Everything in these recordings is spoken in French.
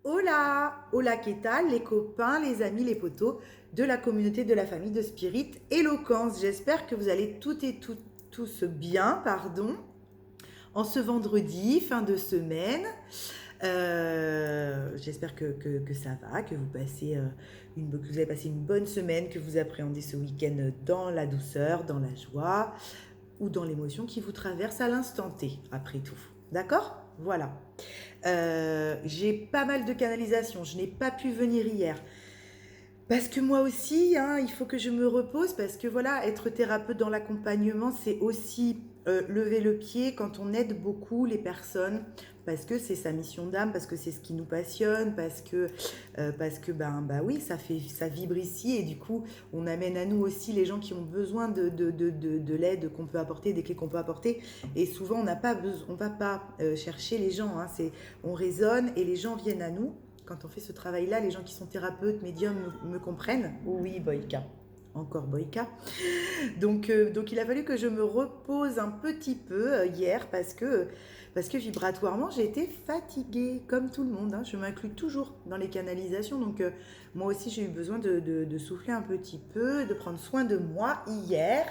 Hola, hola, qu'est-ce que les copains, les amis, les potos de la communauté de la famille de Spirit Éloquence. J'espère que vous allez toutes et tous bien, pardon, en ce vendredi, fin de semaine. J'espère que ça va, que que vous avez passé une bonne semaine, que vous appréhendez ce week-end dans la douceur, dans la joie ou dans l'émotion qui vous traverse à l'instant T, après tout. D'accord? Voilà. J'ai pas mal de canalisations. Je n'ai pas pu venir hier. Parce que moi aussi, hein, il faut que je me repose parce que voilà, être thérapeute dans l'accompagnement, c'est aussi lever le pied quand on aide beaucoup les personnes, parce que c'est sa mission d'âme, parce que c'est ce qui nous passionne, parce que bah oui, ça vibre ici et du coup, on amène à nous aussi les gens qui ont besoin de l'aide qu'on peut apporter, des clés qu'on peut apporter. Et souvent, on n'a pas besoin, on va pas chercher les gens, hein, on raisonne et les gens viennent à nous quand on fait ce travail-là, les gens qui sont thérapeutes, médiums me comprennent. Oui, Boïka. Encore Boïka. Donc il a fallu que je me repose un petit peu hier parce que vibratoirement j'ai été fatiguée comme tout le monde, hein. Je m'inclus toujours dans les canalisations. Donc moi aussi j'ai eu besoin de souffler un petit peu, de prendre soin de moi hier.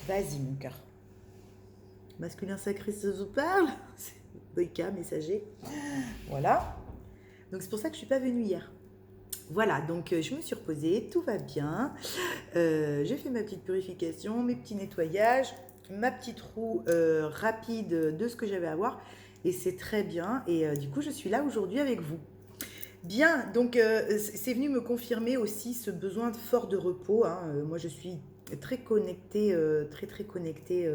Vas-y mon cœur. Masculin sacré, ça vous parle? Boïka, messager. Voilà. Donc c'est pour ça que je suis pas venue hier. Voilà, donc je me suis reposée, tout va bien. J'ai fait ma petite purification, mes petits nettoyages, ma petite roue rapide de ce que j'avais à voir. Et c'est très bien. Et du coup, je suis là aujourd'hui avec vous. Bien, donc c'est venu me confirmer aussi ce besoin fort de repos, hein. Moi, je suis très connectée, très connectée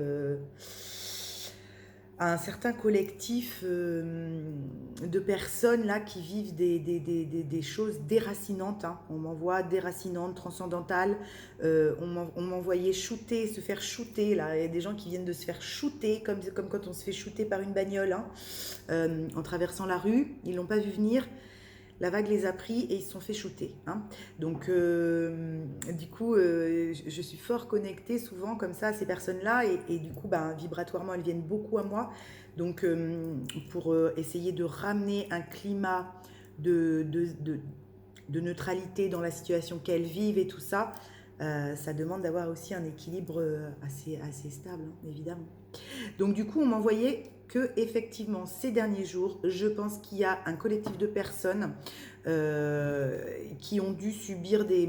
à un certain collectif de personnes là qui vivent des choses déracinantes, hein. On m'envoie déracinantes, transcendantales. On m'envoyait shooter, se faire shooter. Là, il y a des gens qui viennent de se faire shooter, comme quand on se fait shooter par une bagnole, hein, en traversant la rue. Ils l'ont pas vu venir. La vague les a pris et ils se sont fait shooter, hein. Donc, du coup, je suis fort connectée souvent comme ça à ces personnes-là et du coup, ben, vibratoirement, elles viennent beaucoup à moi. Donc, pour essayer de ramener un climat de, de, de, de neutralité dans la situation qu'elles vivent et tout ça, ça demande d'avoir aussi un équilibre assez stable, hein, évidemment. Donc du coup, on m'envoyait que effectivement ces derniers jours, je pense qu'il y a un collectif de personnes qui ont dû subir des...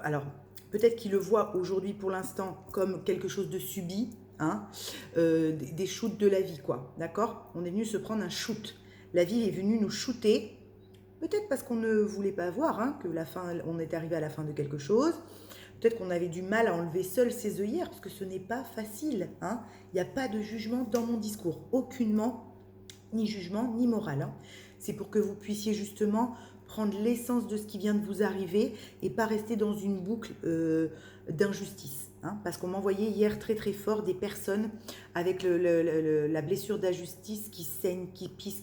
Alors, peut-être qu'ils le voient aujourd'hui pour l'instant comme quelque chose de subi, hein, des shoots de la vie, quoi. D'accord? On est venu se prendre un shoot. La vie est venue nous shooter. Peut-être parce qu'on ne voulait pas voir, hein, que la fin, on est arrivé à la fin de quelque chose. Peut-être qu'on avait du mal à enlever seul ses œillères, parce que ce n'est pas facile, hein. Il n'y a pas de jugement dans mon discours, aucunement, ni jugement, ni morale, hein. C'est pour que vous puissiez justement prendre l'essence de ce qui vient de vous arriver et pas rester dans une boucle d'injustice, hein. Parce qu'on m'envoyait hier très fort des personnes avec la blessure d'injustice qui saigne, qui pisse,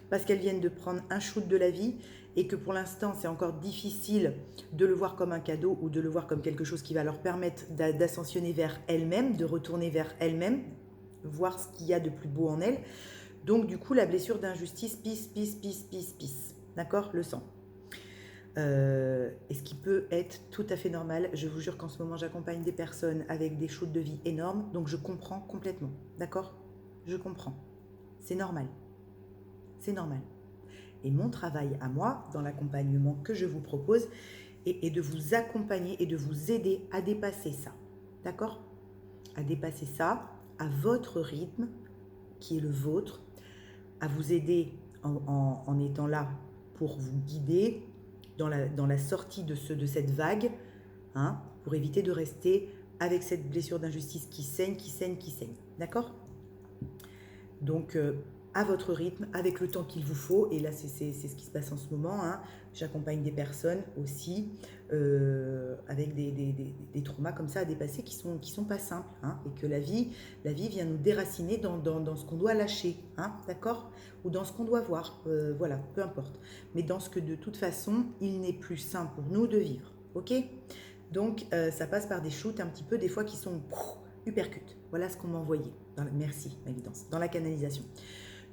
parce qu'elles viennent de prendre un shoot de la vie et que pour l'instant c'est encore difficile de le voir comme un cadeau ou de le voir comme quelque chose qui va leur permettre d'ascensionner vers elles-mêmes, de retourner vers elles-mêmes, voir ce qu'il y a de plus beau en elles. Donc du coup la blessure d'injustice pisse. D'accord? Le sang. Et ce qui peut être tout à fait normal. Je vous jure qu'en ce moment j'accompagne des personnes avec des shoots de vie énormes, donc je comprends complètement. D'accord? Je comprends. C'est normal. C'est normal. Et mon travail à moi, dans l'accompagnement que je vous propose, est de vous accompagner et de vous aider à dépasser ça. D'accord? À dépasser ça à votre rythme, qui est le vôtre, à vous aider en étant là pour vous guider dans la sortie de cette vague, hein, pour éviter de rester avec cette blessure d'injustice qui saigne. D'accord? Donc, à votre rythme, avec le temps qu'il vous faut. Et là, c'est ce qui se passe en ce moment, hein. J'accompagne des personnes aussi avec des traumas comme ça à dépasser qui sont pas simples, hein, et que la vie vient nous déraciner dans ce qu'on doit lâcher, hein, d'accord? Ou dans ce qu'on doit voir, voilà, peu importe. Mais dans ce que de toute façon, il n'est plus sain pour nous de vivre, ok? Donc, ça passe par des shoots un petit peu, des fois qui sont uppercut. Voilà ce qu'on m'a envoyé. Merci, ma guidance. Dans la canalisation.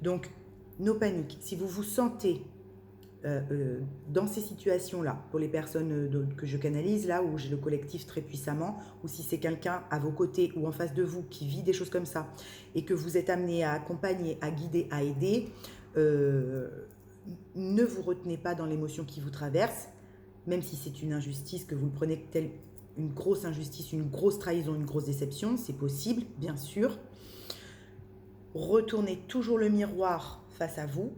Donc, no panique. Si vous vous sentez dans ces situations-là, pour les personnes que je canalise, là où j'ai le collectif très puissamment, ou si c'est quelqu'un à vos côtés ou en face de vous qui vit des choses comme ça, et que vous êtes amené à accompagner, à guider, à aider, ne vous retenez pas dans l'émotion qui vous traverse, même si c'est une injustice, que vous le prenez telle une grosse injustice, une grosse trahison, une grosse déception, c'est possible, bien sûr. Retournez toujours le miroir face à vous,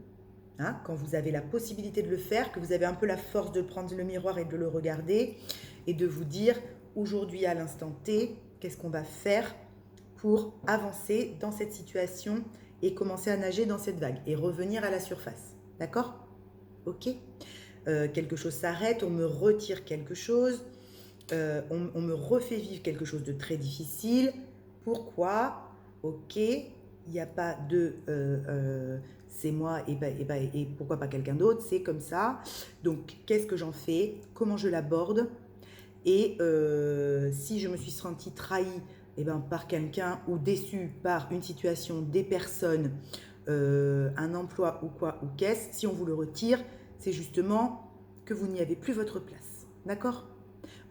hein, quand vous avez la possibilité de le faire, que vous avez un peu la force de prendre le miroir et de le regarder, et de vous dire, aujourd'hui à l'instant T, qu'est-ce qu'on va faire pour avancer dans cette situation et commencer à nager dans cette vague, et revenir à la surface, d'accord? Ok. Quelque chose s'arrête, on me retire quelque chose, on me refait vivre quelque chose de très difficile. Pourquoi? Ok, il n'y a pas de c'est moi et pourquoi pas quelqu'un d'autre, c'est comme ça. Donc, qu'est-ce que j'en fais? Comment je l'aborde? Et si je me suis sentie trahie par quelqu'un ou déçue par une situation, des personnes, un emploi ou quoi, ou qu'est-ce, si on vous le retire, c'est justement que vous n'y avez plus votre place. D'accord?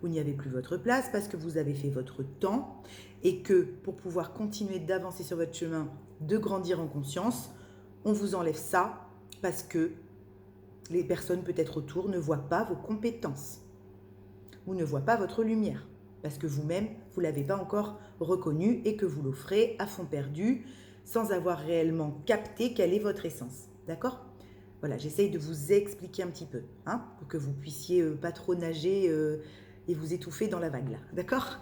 Vous n'y avez plus votre place parce que vous avez fait votre temps et que pour pouvoir continuer d'avancer sur votre chemin, de grandir en conscience, on vous enlève ça parce que les personnes peut-être autour ne voient pas vos compétences ou ne voient pas votre lumière parce que vous-même, vous ne l'avez pas encore reconnu et que vous l'offrez à fond perdu sans avoir réellement capté quelle est votre essence. D'accord? Voilà, j'essaye de vous expliquer un petit peu, hein, pour que vous puissiez pas trop nager et vous étouffer dans la vague là, d'accord?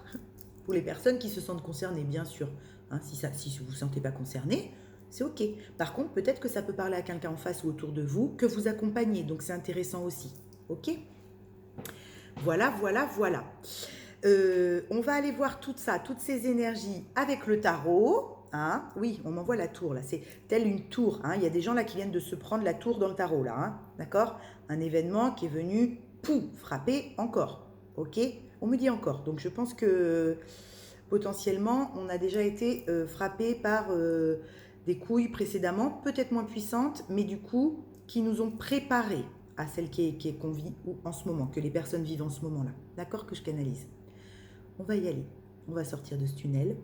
Pour les personnes qui se sentent concernées, bien sûr. Hein, si vous ne vous sentez pas concerné, c'est ok. Par contre, peut-être que ça peut parler à quelqu'un en face ou autour de vous que vous accompagnez, donc c'est intéressant aussi, ok? Voilà, voilà, voilà. On va aller voir tout ça, toutes ces énergies avec le tarot. Hein. Oui, on m'envoie la tour là, c'est telle une tour. Hein. Il y a des gens là qui viennent de se prendre la tour dans le tarot là, hein. D'accord? Un événement qui est venu, frapper encore. Ok? On me dit encore. Donc je pense que potentiellement on a déjà été frappé par des couilles précédemment, peut-être moins puissantes, mais du coup qui nous ont préparé à celle qu'on vit en ce moment, que les personnes vivent en ce moment-là. D'accord? Que je canalise. On va y aller. On va sortir de ce tunnel.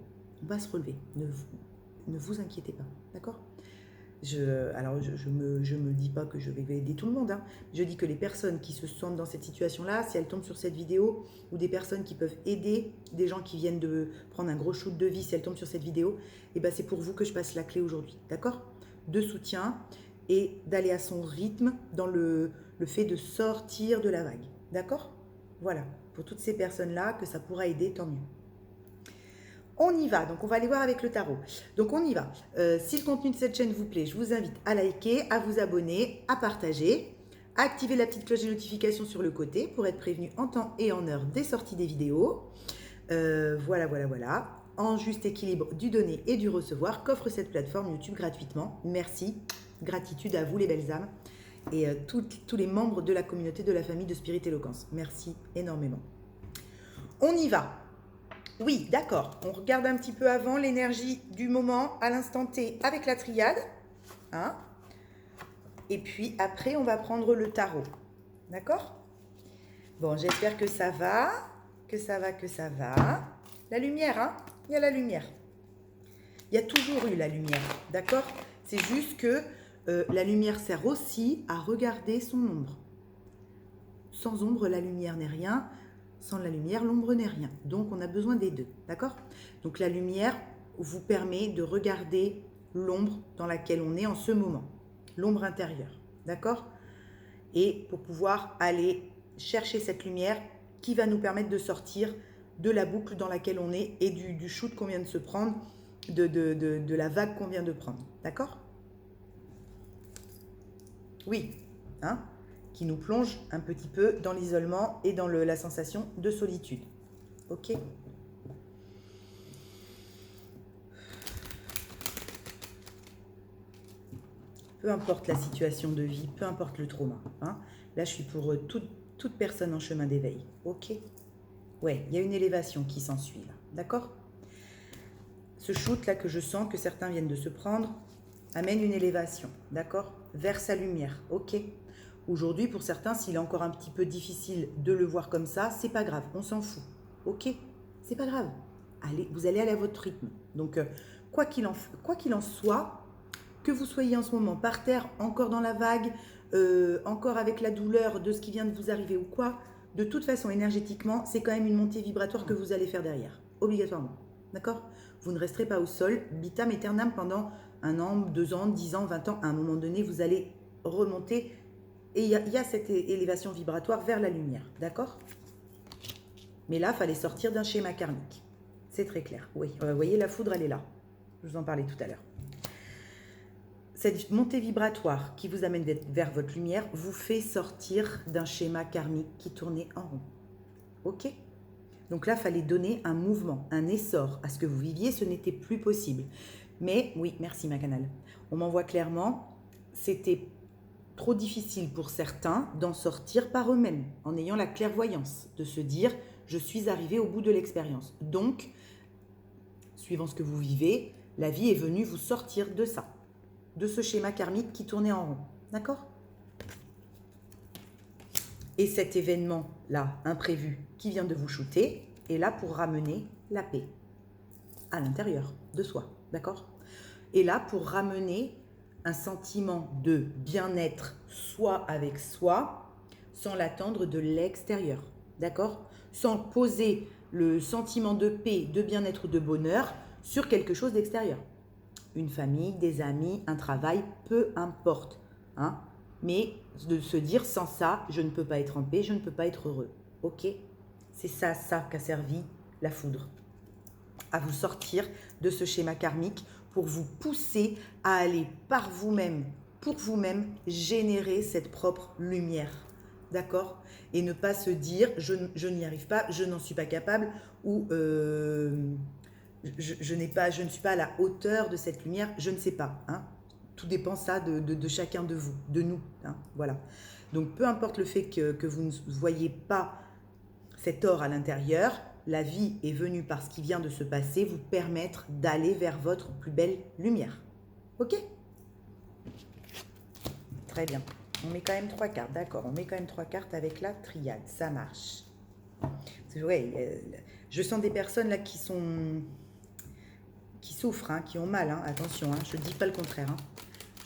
On va se relever. Ne vous inquiétez pas. D'accord? Alors, je me dis pas que je vais aider tout le monde. Hein. Je dis que les personnes qui se sentent dans cette situation-là, si elles tombent sur cette vidéo, ou des personnes qui peuvent aider des gens qui viennent de prendre un gros shoot de vie, si elles tombent sur cette vidéo, c'est pour vous que je passe la clé aujourd'hui. D'accord? De soutien et d'aller à son rythme dans le fait de sortir de la vague. D'accord? Voilà. Pour toutes ces personnes-là, que ça pourra aider, tant mieux. On y va, donc on va aller voir avec le tarot. Donc on y va. Si le contenu de cette chaîne vous plaît, je vous invite à liker, à vous abonner, à partager, à activer la petite cloche de notification sur le côté pour être prévenu en temps et en heure des sorties des vidéos. Voilà. En juste équilibre du donner et du recevoir qu'offre cette plateforme YouTube gratuitement. Merci, gratitude à vous les belles âmes et tous les membres de la communauté de la famille de Spirit Éloquence. Merci énormément. On y va. Oui, d'accord. On regarde un petit peu avant l'énergie du moment à l'instant T avec la triade. Hein, et puis après, on va prendre le tarot. D'accord? Bon, j'espère que ça va. Que ça va. La lumière, hein? Il y a la lumière. Il y a toujours eu la lumière. D'accord? C'est juste que la lumière sert aussi à regarder son ombre. Sans ombre, la lumière n'est rien. Sans la lumière, l'ombre n'est rien. Donc, on a besoin des deux. D'accord? Donc, la lumière vous permet de regarder l'ombre dans laquelle on est en ce moment. L'ombre intérieure. D'accord? Et pour pouvoir aller chercher cette lumière qui va nous permettre de sortir de la boucle dans laquelle on est et du shoot qu'on vient de se prendre, de la vague qu'on vient de prendre. D'accord? Oui. Hein? Qui nous plonge un petit peu dans l'isolement et dans la sensation de solitude. Ok? Peu importe la situation de vie, peu importe le trauma. Hein? Là, je suis pour toute personne en chemin d'éveil. Ok? Ouais, il y a une élévation qui s'ensuit là. D'accord? Ce shoot là que je sens que certains viennent de se prendre, amène une élévation, d'accord? Vers sa lumière, ok? Aujourd'hui, pour certains, s'il est encore un petit peu difficile de le voir comme ça, c'est pas grave, on s'en fout, ok? C'est pas grave. Allez, vous allez aller à votre rythme. Donc, quoi qu'il en soit, que vous soyez en ce moment par terre, encore dans la vague, encore avec la douleur de ce qui vient de vous arriver ou quoi, de toute façon, énergétiquement, c'est quand même une montée vibratoire que vous allez faire derrière, obligatoirement. D'accord? Vous ne resterez pas au sol, vitam aeternam, pendant 1 an, 2 ans, 10 ans, 20 ans. À un moment donné, vous allez remonter et il y a cette élévation vibratoire vers la lumière. D'accord? Mais là, il fallait sortir d'un schéma karmique. C'est très clair. Oui, vous voyez, la foudre, elle est là. Je vous en parlais tout à l'heure. Cette montée vibratoire qui vous amène vers votre lumière vous fait sortir d'un schéma karmique qui tournait en rond. Ok? Donc là, il fallait donner un mouvement, un essor à ce que vous viviez. Ce n'était plus possible. Mais oui, merci ma canal. On m'en voit clairement, c'était trop difficile pour certains d'en sortir par eux-mêmes, en ayant la clairvoyance, de se dire « je suis arrivé au bout de l'expérience ». Donc, suivant ce que vous vivez, la vie est venue vous sortir de ça, de ce schéma karmique qui tournait en rond. D'accord? Et cet événement-là, imprévu, qui vient de vous shooter, est là pour ramener la paix à l'intérieur de soi. D'accord? Et là pour ramener un sentiment de bien-être soi avec soi, sans l'attendre de l'extérieur. D'accord? Sans poser le sentiment de paix, de bien-être, de bonheur sur quelque chose d'extérieur. Une famille, des amis, un travail, peu importe. Hein? Mais de se dire, sans ça, je ne peux pas être en paix, je ne peux pas être heureux. Ok? C'est ça qu'a servi la foudre. À vous sortir de ce schéma karmique pour vous pousser à aller par vous-même, pour vous-même, générer cette propre lumière. D'accord? Et ne pas se dire, je n'y arrive pas, je n'en suis pas capable, ou je ne suis pas à la hauteur de cette lumière, je ne sais pas. Hein? Tout dépend ça de chacun de vous, de nous. Hein? Voilà. Donc peu importe le fait que vous ne voyez pas cet or à l'intérieur, la vie est venue par ce qui vient de se passer vous permettre d'aller vers votre plus belle lumière. Ok? Très bien. On met quand même 3 cartes, d'accord. On met quand même 3 cartes avec la triade, ça marche. Ouais, je sens des personnes là qui souffrent, hein, qui ont mal, hein, attention, hein, je ne dis pas le contraire. Hein.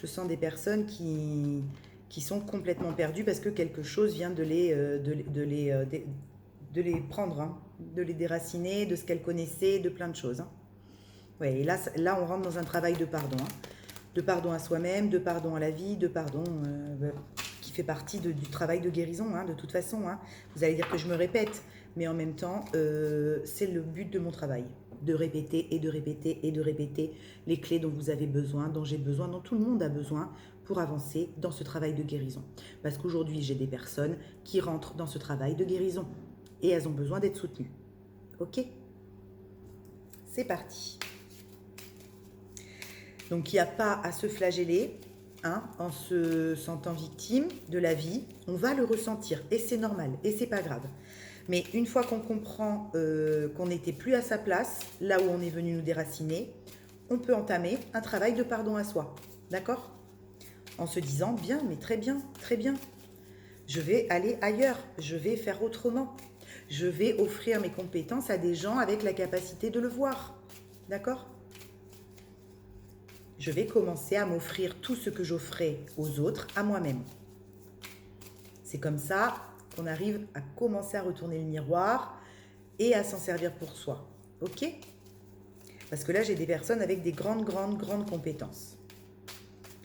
Je sens des personnes qui sont complètement perdues parce que quelque chose vient de les prendre, hein, de les déraciner, de ce qu'elles connaissaient, de plein de choses. Hein. Ouais, et là, on rentre dans un travail de pardon. Hein. De pardon à soi-même, de pardon à la vie, de pardon qui fait partie du travail de guérison, hein, de toute façon. Hein. Vous allez dire que je me répète, mais en même temps, c'est le but de mon travail. De répéter et de répéter et de répéter les clés dont vous avez besoin, dont j'ai besoin, dont tout le monde a besoin pour avancer dans ce travail de guérison. Parce qu'aujourd'hui, j'ai des personnes qui rentrent dans ce travail de guérison et elles ont besoin d'être soutenues. Ok? C'est parti. Donc, il n'y a pas à se flageller, hein, en se sentant victime de la vie. On va le ressentir et c'est normal et c'est pas grave. Mais une fois qu'on comprend qu'on n'était plus à sa place, là où on est venu nous déraciner, on peut entamer un travail de pardon à soi. D'accord? En se disant, bien, mais très bien, très bien. Je vais aller ailleurs, je vais faire autrement. Je vais offrir mes compétences à des gens avec la capacité de le voir. D'accord? Je vais commencer à m'offrir tout ce que j'offrais aux autres à moi-même. C'est comme ça qu'on arrive à commencer à retourner le miroir et à s'en servir pour soi. Ok? Parce que là, j'ai des personnes avec des grandes compétences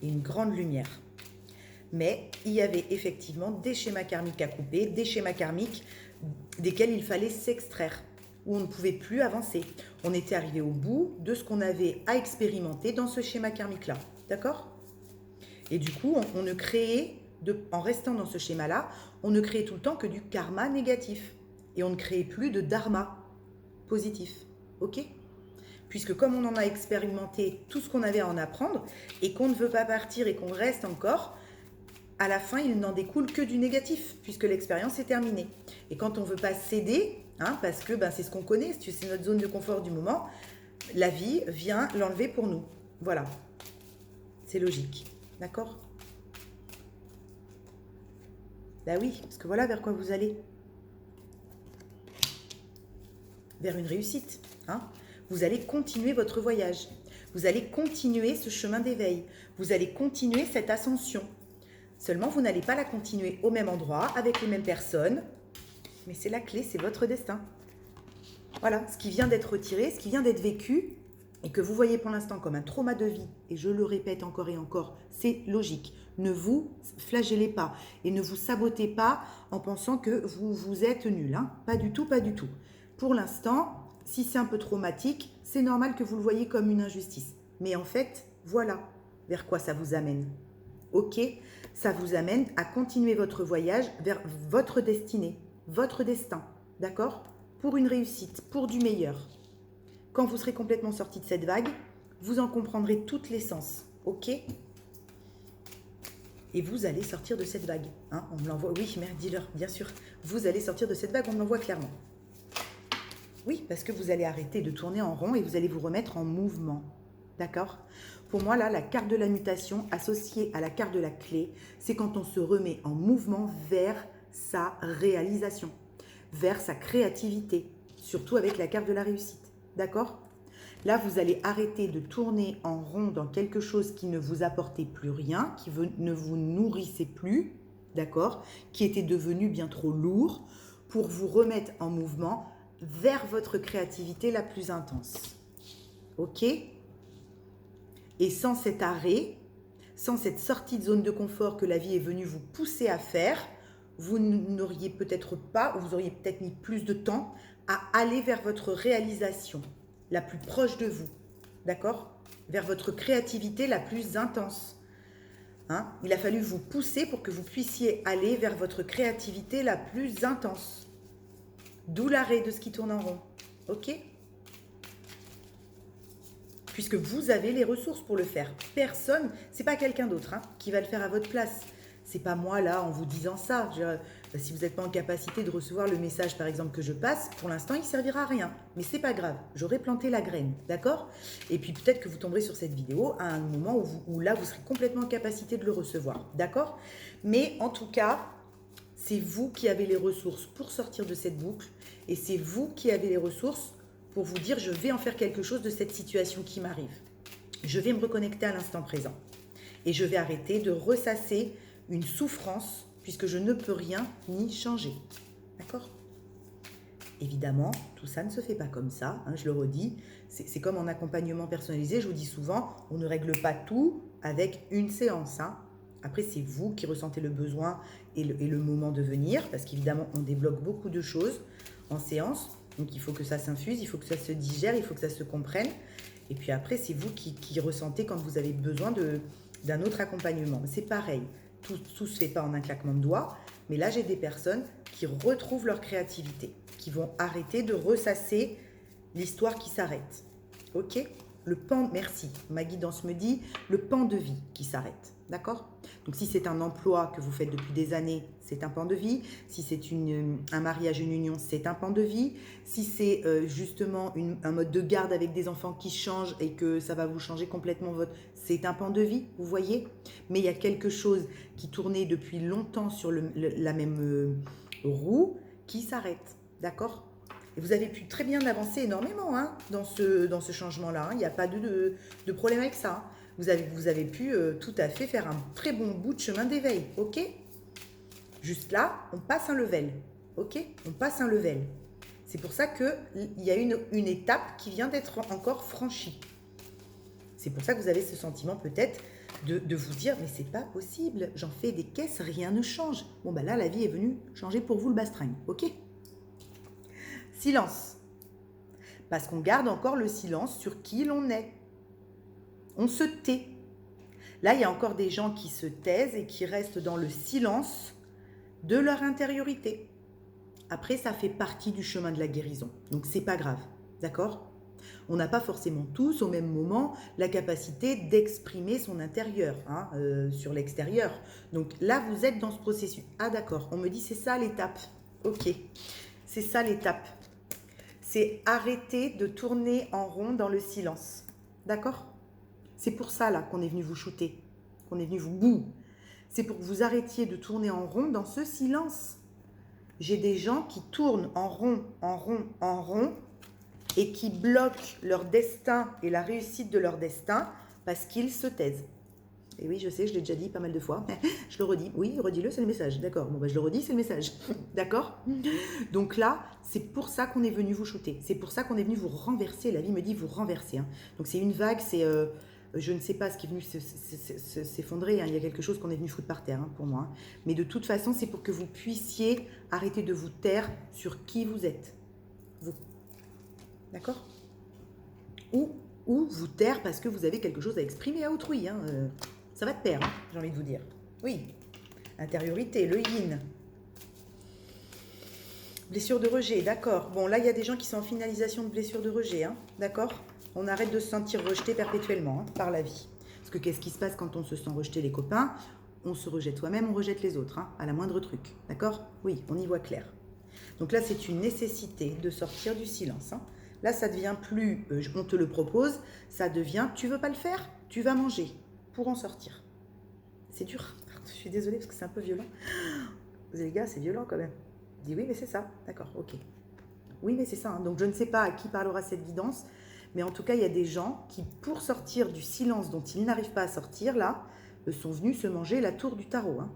et une grande lumière. Mais il y avait effectivement des schémas karmiques à couper, des schémas karmiques desquels il fallait s'extraire, où on ne pouvait plus avancer. On était arrivé au bout de ce qu'on avait à expérimenter dans ce schéma karmique-là. D'accord? Et du coup, on ne créait, en restant dans ce schéma-là, on ne créait tout le temps que du karma négatif. Et on ne créait plus de dharma positif. Ok? Puisque comme on en a expérimenté tout ce qu'on avait à en apprendre, et qu'on ne veut pas partir et qu'on reste encore, à la fin, il n'en découle que du négatif, puisque l'expérience est terminée. Et quand on ne veut pas céder, hein, parce que c'est ce qu'on connaît, c'est notre zone de confort du moment, la vie vient l'enlever pour nous. Voilà. C'est logique. D'accord? Bah oui, parce que voilà vers quoi vous allez. Vers une réussite. Hein? Vous allez continuer votre voyage. Vous allez continuer ce chemin d'éveil. Vous allez continuer cette ascension. Seulement, vous n'allez pas la continuer au même endroit, avec les mêmes personnes. Mais c'est la clé, c'est votre destin. Voilà, ce qui vient d'être retiré, ce qui vient d'être vécu, et que vous voyez pour l'instant comme un trauma de vie, et je le répète encore et encore, c'est logique. Ne vous flagellez pas et ne vous sabotez pas en pensant que vous êtes nul. Hein. Pas du tout, pas du tout. Pour l'instant, si c'est un peu traumatique, c'est normal que vous le voyez comme une injustice. Mais en fait, voilà vers quoi ça vous amène. Ok? Ça vous amène à continuer votre voyage vers votre destinée, votre destin. D'accord? Pour une réussite, pour du meilleur. Quand vous serez complètement sorti de cette vague, vous en comprendrez toute l'essence. Ok? Et vous allez sortir de cette vague. Hein, on me l'envoie. Oui, merde, dis-leur, bien sûr. Vous allez sortir de cette vague, on me l'envoie clairement. Oui, parce que vous allez arrêter de tourner en rond et vous allez vous remettre en mouvement. D'accord? Pour moi, là, la carte de la mutation associée à la carte de la clé, c'est quand on se remet en mouvement vers sa réalisation, vers sa créativité, surtout avec la carte de la réussite. D'accord? Là, vous allez arrêter de tourner en rond dans quelque chose qui ne vous apportait plus rien, qui ne vous nourrissait plus, d'accord, qui était devenu bien trop lourd, pour vous remettre en mouvement vers votre créativité la plus intense. Ok? Et sans cet arrêt, sans cette sortie de zone de confort que la vie est venue vous pousser à faire, vous n'auriez peut-être pas, ou vous auriez peut-être mis plus de temps à aller vers votre réalisation la plus proche de vous, d'accord? Vers votre créativité la plus intense. Hein? Il a fallu vous pousser pour que vous puissiez aller vers votre créativité la plus intense. D'où l'arrêt de ce qui tourne en rond. Ok? Puisque vous avez les ressources pour le faire. Personne, c'est pas quelqu'un d'autre qui va le faire à votre place. C'est pas moi là en vous disant ça. Si vous n'êtes pas en capacité de recevoir le message par exemple que je passe, pour l'instant il ne servira à rien. Mais c'est pas grave, j'aurai planté la graine, d'accord? Et puis peut-être que vous tomberez sur cette vidéo à un moment où là vous serez complètement en capacité de le recevoir, d'accord? Mais en tout cas, c'est vous qui avez les ressources pour sortir de cette boucle et c'est vous qui avez les ressources pour vous dire je vais en faire quelque chose de cette situation qui m'arrive. Je vais me reconnecter à l'instant présent et je vais arrêter de ressasser une souffrance puisque je ne peux rien ni changer. D'accord? Évidemment, tout ça ne se fait pas comme ça, je le redis. C'est comme en accompagnement personnalisé, je vous dis souvent, on ne règle pas tout avec une séance. Après, c'est vous qui ressentez le besoin et le moment de venir, parce qu'évidemment, on débloque beaucoup de choses en séance. Donc, il faut que ça s'infuse, il faut que ça se digère, il faut que ça se comprenne. Et puis après, c'est vous qui ressentez quand vous avez besoin d'un autre accompagnement. C'est pareil. Tout ne se fait pas en un claquement de doigts, mais là j'ai des personnes qui retrouvent leur créativité, qui vont arrêter de ressasser l'histoire qui s'arrête. Ok? Le pan, merci, ma guidance me dit, le pan de vie qui s'arrête. D'accord? Donc si c'est un emploi que vous faites depuis des années, c'est un pan de vie. Si c'est un mariage, une union, c'est un pan de vie. Si c'est justement un mode de garde avec des enfants qui change et que ça va vous changer complètement c'est un pan de vie, vous voyez? Mais il y a quelque chose qui tournait depuis longtemps sur la même roue qui s'arrête. D'accord? Et vous avez pu très bien avancer énormément dans ce changement-là. Il n'y a pas de problème avec ça. Vous avez pu tout à fait faire un très bon bout de chemin d'éveil. Ok? Juste là, on passe un level. Ok? On passe un level. C'est pour ça qu'il y a une étape qui vient d'être encore franchie. C'est pour ça que vous avez ce sentiment peut-être de vous dire mais c'est pas possible, j'en fais des caisses, rien ne change. Bon bah là la vie est venue changer pour vous le bastringue, ok? Silence. Parce qu'on garde encore le silence sur qui l'on est. On se tait. Là il y a encore des gens qui se taisent et qui restent dans le silence de leur intériorité. Après ça fait partie du chemin de la guérison, donc c'est pas grave, d'accord? On n'a pas forcément tous au même moment la capacité d'exprimer son intérieur sur l'extérieur. Donc là, vous êtes dans ce processus. Ah d'accord, on me dit c'est ça l'étape. Ok, c'est ça l'étape. C'est arrêter de tourner en rond dans le silence. D'accord? C'est pour ça, là, qu'on est venu vous shooter, qu'on est venu vous bouh. C'est pour que vous arrêtiez de tourner en rond dans ce silence. J'ai des gens qui tournent en rond, en rond, en rond, et qui bloquent leur destin et la réussite de leur destin parce qu'ils se taisent. Et oui, je sais, je l'ai déjà dit pas mal de fois. Je le redis. Oui, redis-le, c'est le message. D'accord. Bon, je le redis, c'est le message. D'accord. Donc là, c'est pour ça qu'on est venu vous shooter. C'est pour ça qu'on est venu vous renverser. La vie me dit vous renverser. Hein. Donc c'est une vague, c'est... je ne sais pas ce qui est venu s'effondrer. Hein. Il y a quelque chose qu'on est venu foutre par terre, hein, pour moi. Hein. Mais de toute façon, c'est pour que vous puissiez arrêter de vous taire sur qui vous êtes. Vous. D'accord. Ou vous taire parce que vous avez quelque chose à exprimer à autrui. Hein. Ça va de pair, hein, j'ai envie de vous dire. Oui. Intériorité, le yin. Blessure de rejet, d'accord. Bon, là, il y a des gens qui sont en finalisation de blessure de rejet, hein, d'accord. On arrête de se sentir rejeté perpétuellement hein, par la vie. Parce que qu'est-ce qui se passe quand on se sent rejeté, les copains? On se rejette soi-même, on rejette les autres, hein, à la moindre truc, d'accord. Oui, on y voit clair. Donc là, c'est une nécessité de sortir du silence. Hein. Là, ça devient plus, on te le propose, ça devient, tu veux pas le faire, tu vas manger pour en sortir. C'est dur. Je suis désolée parce que c'est un peu violent. Vous les gars, c'est violent quand même. Je dis oui, mais c'est ça. D'accord, ok. Oui, mais c'est ça. Hein. Donc je ne sais pas à qui parlera cette guidance, mais en tout cas, il y a des gens qui, pour sortir du silence dont ils n'arrivent pas à sortir, là, sont venus se manger la tour du tarot. Hein,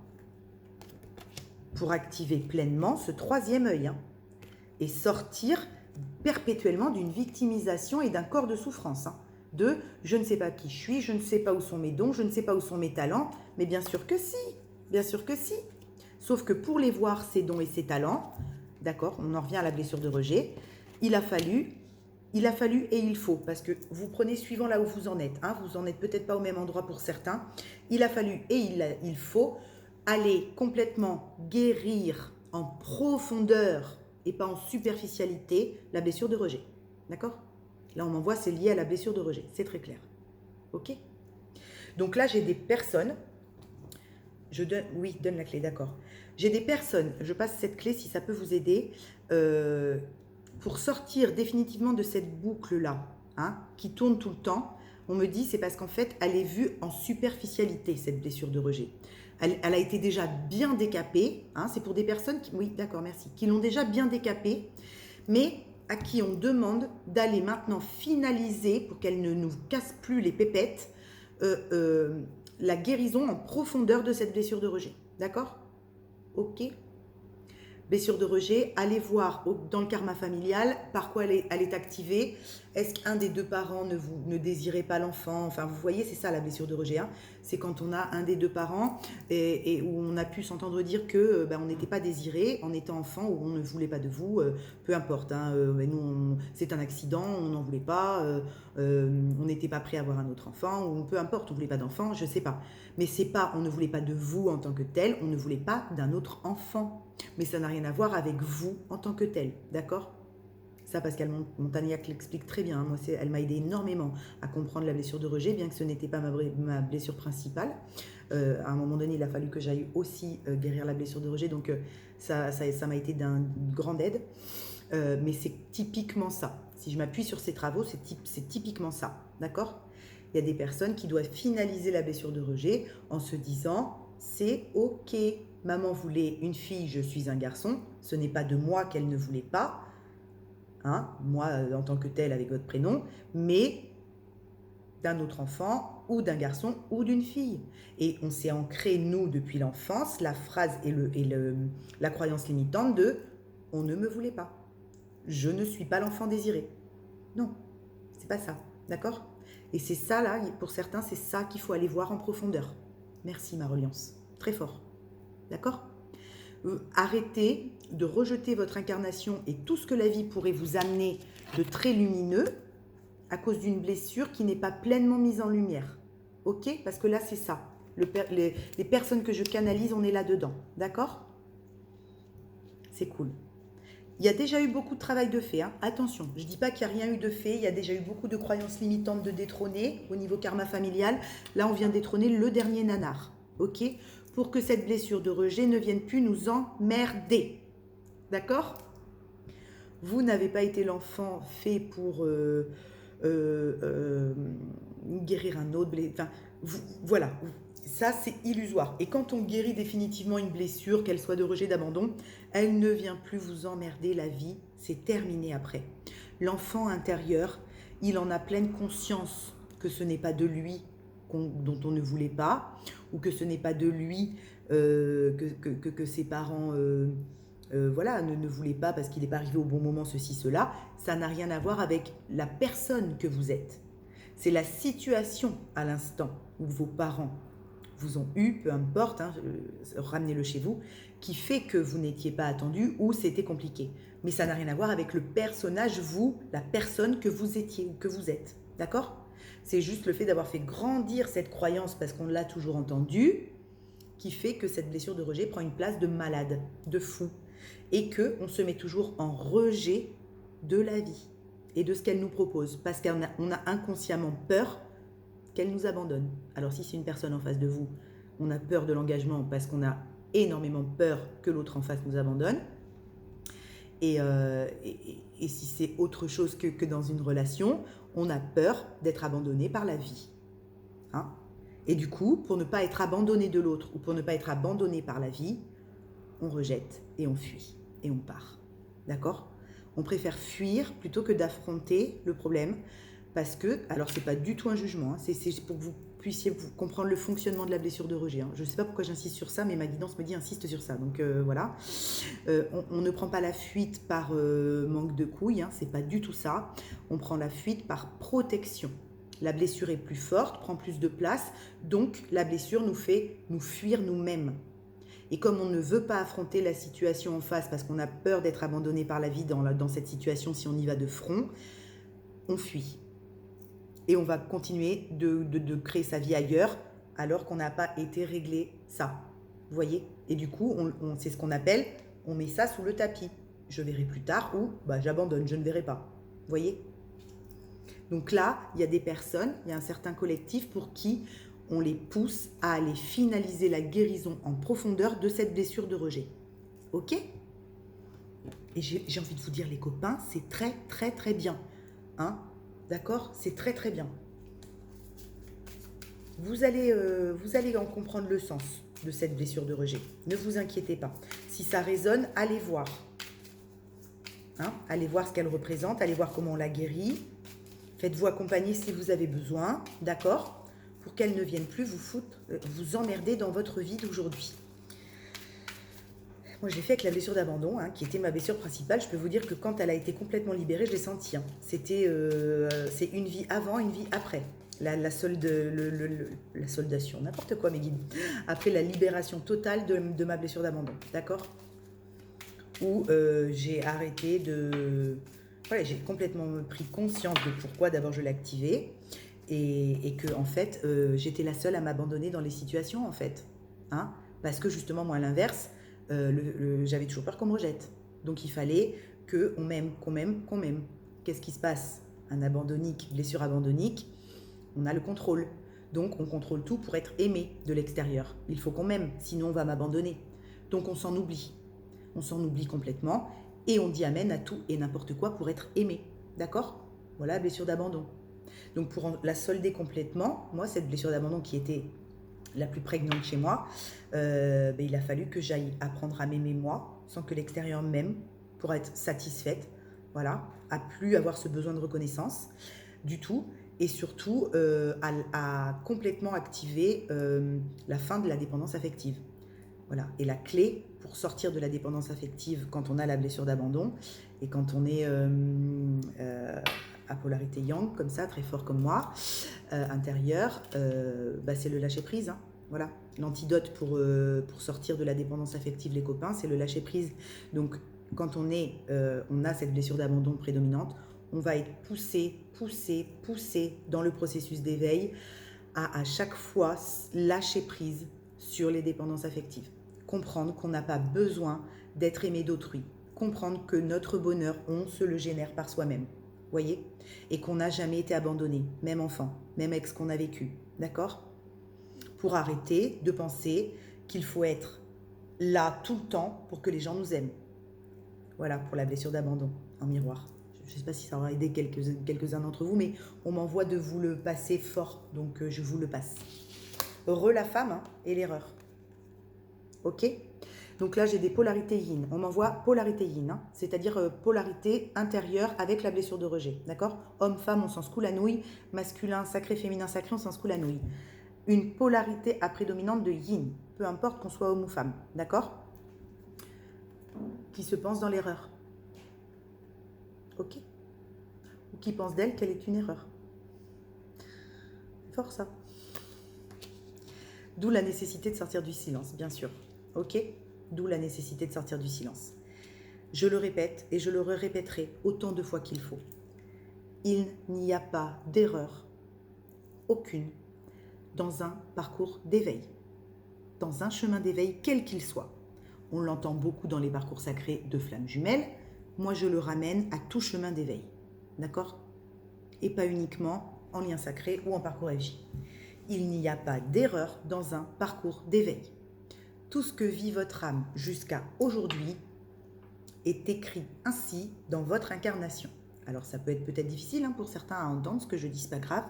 pour activer pleinement ce troisième œil. Hein, et sortir perpétuellement d'une victimisation et d'un corps de souffrance. Hein, de je ne sais pas qui je suis, je ne sais pas où sont mes dons, je ne sais pas où sont mes talents, mais bien sûr que si, bien sûr que si. Sauf que pour les voir, ces dons et ces talents, d'accord, on en revient à la blessure de rejet, il a fallu et il faut, parce que vous prenez suivant là où vous en êtes, hein, vous en êtes peut-être pas au même endroit pour certains, il a fallu et il faut aller complètement guérir en profondeur et pas en superficialité la blessure de rejet, d'accord? Là, on m'envoie, c'est lié à la blessure de rejet. C'est très clair. OK? Donc là, j'ai des personnes. Donne la clé, d'accord. J'ai des personnes, je passe cette clé si ça peut vous aider, pour sortir définitivement de cette boucle-là, hein, qui tourne tout le temps. On me dit, c'est parce qu'en fait, elle est vue en superficialité, cette blessure de rejet. Elle a été déjà bien décapée. Hein, c'est pour des personnes qui, oui, d'accord, merci, qui l'ont déjà bien décapée, mais à qui on demande d'aller maintenant finaliser, pour qu'elle ne nous casse plus les pépettes, la guérison en profondeur de cette blessure de rejet. D'accord? Ok. Blessure de rejet, allez voir dans le karma familial par quoi elle est activée. Est-ce qu'un des deux parents ne désirait pas l'enfant? Enfin, vous voyez, c'est ça la blessure de rejet. Hein. C'est quand on a un des deux parents et où on a pu s'entendre dire que on n'était pas désiré en étant enfant ou on ne voulait pas de vous. Peu importe. Hein, nous, c'est un accident, on n'en voulait pas. On n'était pas prêt à avoir un autre enfant ou peu importe, on ne voulait pas d'enfant, je ne sais pas. Mais c'est pas, on ne voulait pas de vous en tant que tel, on ne voulait pas d'un autre enfant. Mais ça n'a rien à voir avec vous en tant que tel, d'accord? Ça, Pascal Montagnac l'explique très bien. Hein. Moi, elle m'a aidé énormément à comprendre la blessure de rejet, bien que ce n'était pas ma blessure principale. À un moment donné, il a fallu que j'aille aussi guérir la blessure de rejet, donc ça m'a été d'une grande aide. Mais c'est typiquement ça. Si je m'appuie sur ces travaux, c'est typiquement ça, d'accord? Il y a des personnes qui doivent finaliser la blessure de rejet en se disant « c'est ok ». Maman voulait une fille, je suis un garçon. Ce n'est pas de moi qu'elle ne voulait pas, hein, moi en tant que telle avec votre prénom, mais d'un autre enfant ou d'un garçon ou d'une fille. Et on s'est ancré, nous, depuis l'enfance, la phrase et la croyance limitante de « on ne me voulait pas, je ne suis pas l'enfant désiré ». Non, c'est pas ça, d'accord? Et c'est ça, là, pour certains, c'est ça qu'il faut aller voir en profondeur. Merci, ma reliance. Très fort. D'accord? Arrêtez de rejeter votre incarnation et tout ce que la vie pourrait vous amener de très lumineux à cause d'une blessure qui n'est pas pleinement mise en lumière. Ok? Parce que là, c'est ça. Les personnes que je canalise, on est là-dedans. D'accord? C'est cool. Il y a déjà eu beaucoup de travail de fait. Hein. Attention, je ne dis pas qu'il n'y a rien eu de fait. Il y a déjà eu beaucoup de croyances limitantes de détrôner au niveau karma familial. Là, on vient de détrôner le dernier nanar. Ok? Pour que cette blessure de rejet ne vienne plus nous emmerder. D'accord? Vous n'avez pas été l'enfant fait pour guérir un autre blessure. Enfin, voilà, ça c'est illusoire. Et quand on guérit définitivement une blessure, qu'elle soit de rejet, d'abandon, elle ne vient plus vous emmerder la vie, c'est terminé après. L'enfant intérieur, il en a pleine conscience que ce n'est pas de lui dont on ne voulait pas, ou que ce n'est pas de lui que ses parents voilà, ne voulaient pas parce qu'il n'est pas arrivé au bon moment, ceci, cela. Ça n'a rien à voir avec la personne que vous êtes. C'est la situation à l'instant où vos parents vous ont eu, peu importe, hein, ramenez-le chez vous, qui fait que vous n'étiez pas attendu ou c'était compliqué. Mais ça n'a rien à voir avec le personnage, vous, la personne que vous étiez ou que vous êtes. D'accord ? C'est juste le fait d'avoir fait grandir cette croyance parce qu'on l'a toujours entendue qui fait que cette blessure de rejet prend une place de malade, de fou. Et qu'on se met toujours en rejet de la vie et de ce qu'elle nous propose. Parce qu'on a inconsciemment peur qu'elle nous abandonne. Alors si c'est une personne en face de vous, on a peur de l'engagement parce qu'on a énormément peur que l'autre en face nous abandonne. Et si c'est autre chose que dans une relation, on a peur d'être abandonné par la vie. Hein ? Et du coup, pour ne pas être abandonné de l'autre ou pour ne pas être abandonné par la vie, on rejette et on fuit et on part. D'accord ? On préfère fuir plutôt que d'affronter le problème parce que, alors c'est pas du tout un jugement, hein, c'est pour que vous puissiez comprendre le fonctionnement de la blessure de rejet. Hein. Je ne sais pas pourquoi j'insiste sur ça, mais ma guidance me dit insiste sur ça. Donc voilà, on ne prend pas la fuite par manque de couilles, hein, c'est pas du tout ça. On prend la fuite par protection. La blessure est plus forte, prend plus de place, donc la blessure nous fait nous fuir nous-mêmes. Et comme on ne veut pas affronter la situation en face parce qu'on a peur d'être abandonné par la vie dans cette situation si on y va de front, on fuit. Et on va continuer de créer sa vie ailleurs alors qu'on n'a pas été réglé ça. Vous voyez ? Et du coup, c'est ce qu'on appelle, on met ça sous le tapis. Je verrai plus tard ou j'abandonne, je ne verrai pas. Vous voyez ? Donc là, il y a des personnes, il y a un certain collectif pour qui on les pousse à aller finaliser la guérison en profondeur de cette blessure de rejet. Ok ? Et j'ai envie de vous dire, les copains, c'est très, très, très bien. Hein ? D'accord ? C'est très, très bien. Vous allez en comprendre le sens de cette blessure de rejet. Ne vous inquiétez pas. Si ça résonne, allez voir. Hein ? Allez voir ce qu'elle représente, allez voir comment on la guérit. Faites-vous accompagner si vous avez besoin, d'accord ? Pour qu'elle ne vienne plus vous emmerder dans votre vie d'aujourd'hui. Moi, je l'ai fait avec la blessure d'abandon, hein, qui était ma blessure principale. Je peux vous dire que quand elle a été complètement libérée, je l'ai senti. Hein. C'est une vie avant, une vie après. La soldation, n'importe quoi, mes guides. Après la libération totale de ma blessure d'abandon, d'accord ? Où j'ai arrêté de... Voilà, j'ai complètement pris conscience de pourquoi d'abord je l'ai activé et que en fait j'étais la seule à m'abandonner dans les situations en fait, hein, parce que justement moi à l'inverse j'avais toujours peur qu'on me rejette, donc il fallait qu'on m'aime. Qu'est-ce qui se passe ? Un abandonnique, blessure abandonnique, on a le contrôle, donc on contrôle tout pour être aimé de l'extérieur. Il faut qu'on m'aime, sinon on va m'abandonner. Donc on s'en oublie complètement. Et on dit amen à tout et n'importe quoi pour être aimé. D'accord ? Voilà, blessure d'abandon. Donc pour la solder complètement, moi, cette blessure d'abandon qui était la plus prégnante chez moi, il a fallu que j'aille apprendre à m'aimer moi, sans que l'extérieur m'aime, pour être satisfaite, voilà, à plus avoir ce besoin de reconnaissance du tout, et surtout à complètement activer la fin de la dépendance affective. Voilà. Et la clé pour sortir de la dépendance affective quand on a la blessure d'abandon et quand on est à polarité yang, comme ça, très fort comme moi, intérieur, c'est le lâcher prise. Hein. Voilà. L'antidote pour sortir de la dépendance affective, les copains, c'est le lâcher prise. Donc, quand on a cette blessure d'abandon prédominante, on va être poussé dans le processus d'éveil à chaque fois lâcher prise sur les dépendances affectives. Comprendre qu'on n'a pas besoin d'être aimé d'autrui. Comprendre que notre bonheur, on se le génère par soi-même. Voyez ? Et qu'on n'a jamais été abandonné, même enfant, même avec ce qu'on a vécu. D'accord ? Pour arrêter de penser qu'il faut être là tout le temps pour que les gens nous aiment. Voilà, pour la blessure d'abandon, en miroir. Je ne sais pas si ça aura aidé quelques-uns d'entre vous, mais on m'envoie de vous le passer fort, donc je vous le passe. La femme hein, et l'erreur. Ok? Donc là, j'ai des polarités yin. On m'envoie polarité yin, hein, c'est-à-dire polarité intérieure avec la blessure de rejet. D'accord? Homme-femme, on s'en secoue la nouille. Masculin, sacré, féminin, sacré, on s'en secoue la nouille. Une polarité à prédominante de yin, peu importe qu'on soit homme ou femme. D'accord? Qui se pense dans l'erreur. Ok? Ou qui pense d'elle qu'elle est une erreur. C'est fort ça. D'où la nécessité de sortir du silence, bien sûr. Ok? D'où la nécessité de sortir du silence. Je le répète et je le répéterai autant de fois qu'il faut. Il n'y a pas d'erreur, aucune, dans un parcours d'éveil, dans un chemin d'éveil quel qu'il soit. On l'entend beaucoup dans les parcours sacrés de flammes jumelles. Moi, je le ramène à tout chemin d'éveil. D'accord? Et pas uniquement en lien sacré ou en parcours FJ. Il n'y a pas d'erreur dans un parcours d'éveil. Tout ce que vit votre âme jusqu'à aujourd'hui est écrit ainsi dans votre incarnation. Alors ça peut être peut-être difficile hein, pour certains à entendre ce que je dis, c'est pas grave,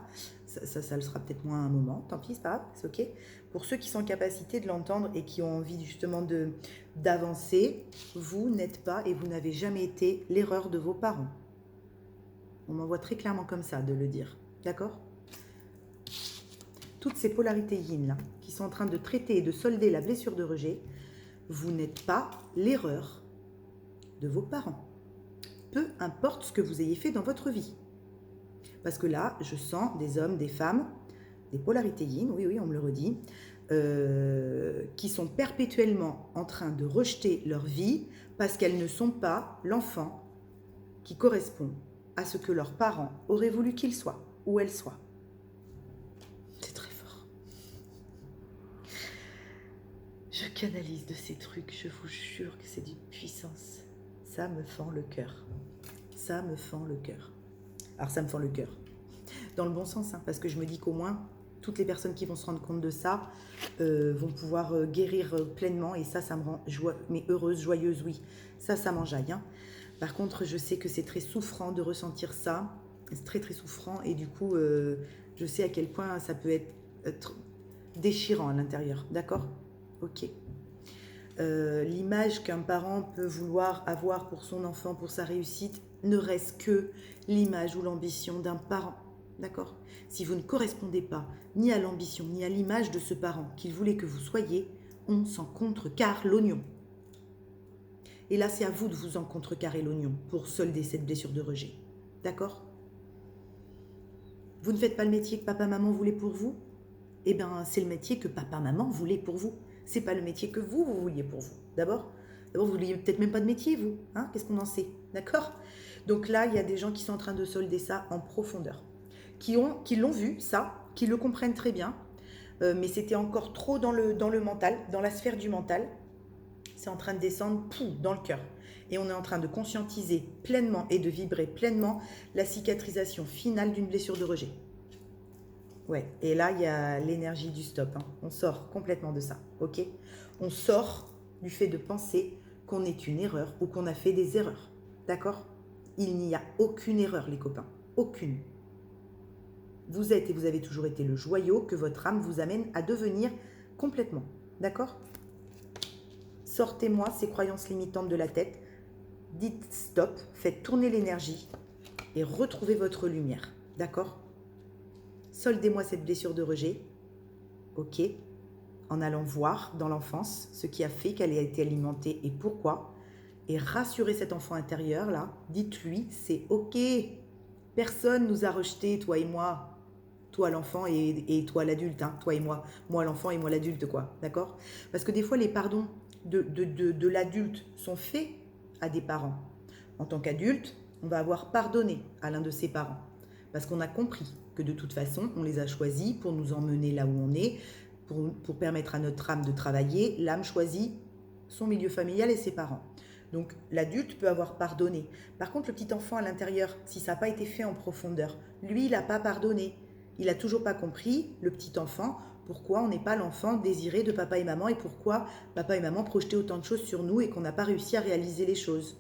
ça le sera peut-être moins un moment, tant pis, c'est pas grave, c'est ok. Pour ceux qui sont en capacité de l'entendre et qui ont envie justement d'avancer, vous n'êtes pas et vous n'avez jamais été l'erreur de vos parents. On m'envoie très clairement comme ça de le dire, d'accord? Toutes ces polarités yin là, qui sont en train de traiter et de solder la blessure de rejet, vous n'êtes pas l'erreur de vos parents. Peu importe ce que vous ayez fait dans votre vie. Parce que là, je sens des hommes, des femmes, des polarités yin, oui, on me le redit, qui sont perpétuellement en train de rejeter leur vie parce qu'elles ne sont pas l'enfant qui correspond à ce que leurs parents auraient voulu qu'ils soient, ou elles soient. C'est très fort. Je canalise de ces trucs, je vous jure que c'est d'une puissance. Ça me fend le cœur. Ça me fend le cœur. Alors ça me fend le cœur. Dans le bon sens, hein, parce que je me dis qu'au moins, toutes les personnes qui vont se rendre compte de ça vont pouvoir guérir pleinement. Et ça me rend mais heureuse, joyeuse, oui. Ça m'enjaille. Hein. Par contre, je sais que c'est très souffrant de ressentir ça. C'est très, très souffrant. Et du coup, je sais à quel point ça peut être déchirant à l'intérieur. D'accord? Ok. L'image qu'un parent peut vouloir avoir pour son enfant, pour sa réussite, ne reste que l'image ou l'ambition d'un parent. D'accord? Si vous ne correspondez pas ni à l'ambition ni à l'image de ce parent qu'il voulait que vous soyez, on s'en contrecarre l'oignon. Et là, c'est à vous de vous en contrecarrer l'oignon pour solder cette blessure de rejet. D'accord? Vous ne faites pas le métier que papa-maman voulait pour vous? Eh bien, c'est le métier que papa-maman voulait pour vous. C'est pas le métier que vous vouliez pour vous. D'abord, vous vouliez peut-être même pas de métier, vous. Hein? Qu'est-ce qu'on en sait? D'accord? Donc là, il y a des gens qui sont en train de solder ça en profondeur. Qui l'ont vu, ça, qui le comprennent très bien. Mais c'était encore trop dans le mental, dans la sphère du mental. C'est en train de descendre dans le cœur. Et on est en train de conscientiser pleinement et de vibrer pleinement la cicatrisation finale d'une blessure de rejet. Ouais, et là, il y a l'énergie du stop. Hein. On sort complètement de ça, ok? On sort du fait de penser qu'on est une erreur ou qu'on a fait des erreurs, d'accord? Il n'y a aucune erreur, les copains, aucune. Vous êtes et vous avez toujours été le joyau que votre âme vous amène à devenir complètement, d'accord? Sortez-moi ces croyances limitantes de la tête, dites stop, faites tourner l'énergie et retrouvez votre lumière, d'accord? Soldez-moi cette blessure de rejet, ok, en allant voir dans l'enfance ce qui a fait qu'elle a été alimentée et pourquoi, et rassurez cet enfant intérieur là, dites-lui c'est ok, personne nous a rejetés, toi et moi, toi l'enfant et toi l'adulte, hein, toi et moi l'enfant et moi l'adulte quoi, d'accord? Parce que des fois les pardons de l'adulte sont faits à des parents. En tant qu'adulte, on va avoir pardonné à l'un de ses parents, parce qu'on a compris que de toute façon, on les a choisis pour nous emmener là où on est, pour permettre à notre âme de travailler. L'âme choisit son milieu familial et ses parents. Donc l'adulte peut avoir pardonné. Par contre, le petit enfant à l'intérieur, si ça n'a pas été fait en profondeur, lui, il n'a pas pardonné. Il n'a toujours pas compris, le petit enfant, pourquoi on n'est pas l'enfant désiré de papa et maman et pourquoi papa et maman projetaient autant de choses sur nous et qu'on n'a pas réussi à réaliser les choses.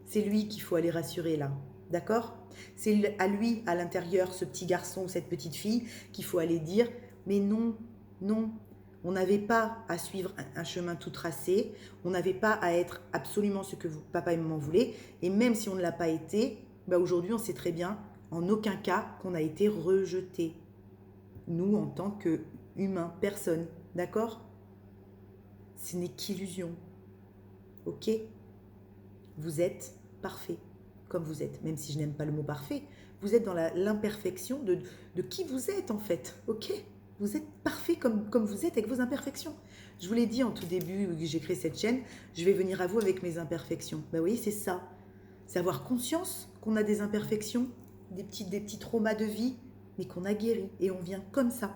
C'est lui qu'il faut aller rassurer là. D'accord? C'est à lui, à l'intérieur, ce petit garçon ou cette petite fille, qu'il faut aller dire, mais non, non, on n'avait pas à suivre un chemin tout tracé, on n'avait pas à être absolument ce que papa et maman voulaient, et même si on ne l'a pas été, bah aujourd'hui on sait très bien, en aucun cas, qu'on a été rejeté. Nous, en tant qu'humains, personne, d'accord? Ce n'est qu'illusion, ok? Vous êtes parfait, comme vous êtes, même si je n'aime pas le mot parfait, vous êtes dans l'imperfection de qui vous êtes en fait, ok? Vous êtes parfait comme vous êtes avec vos imperfections. Je vous l'ai dit en tout début que j'ai créé cette chaîne, je vais venir à vous avec mes imperfections. Ben oui, c'est ça. C'est avoir conscience qu'on a des imperfections, des petits traumas de vie, mais qu'on a guéri et on vient comme ça.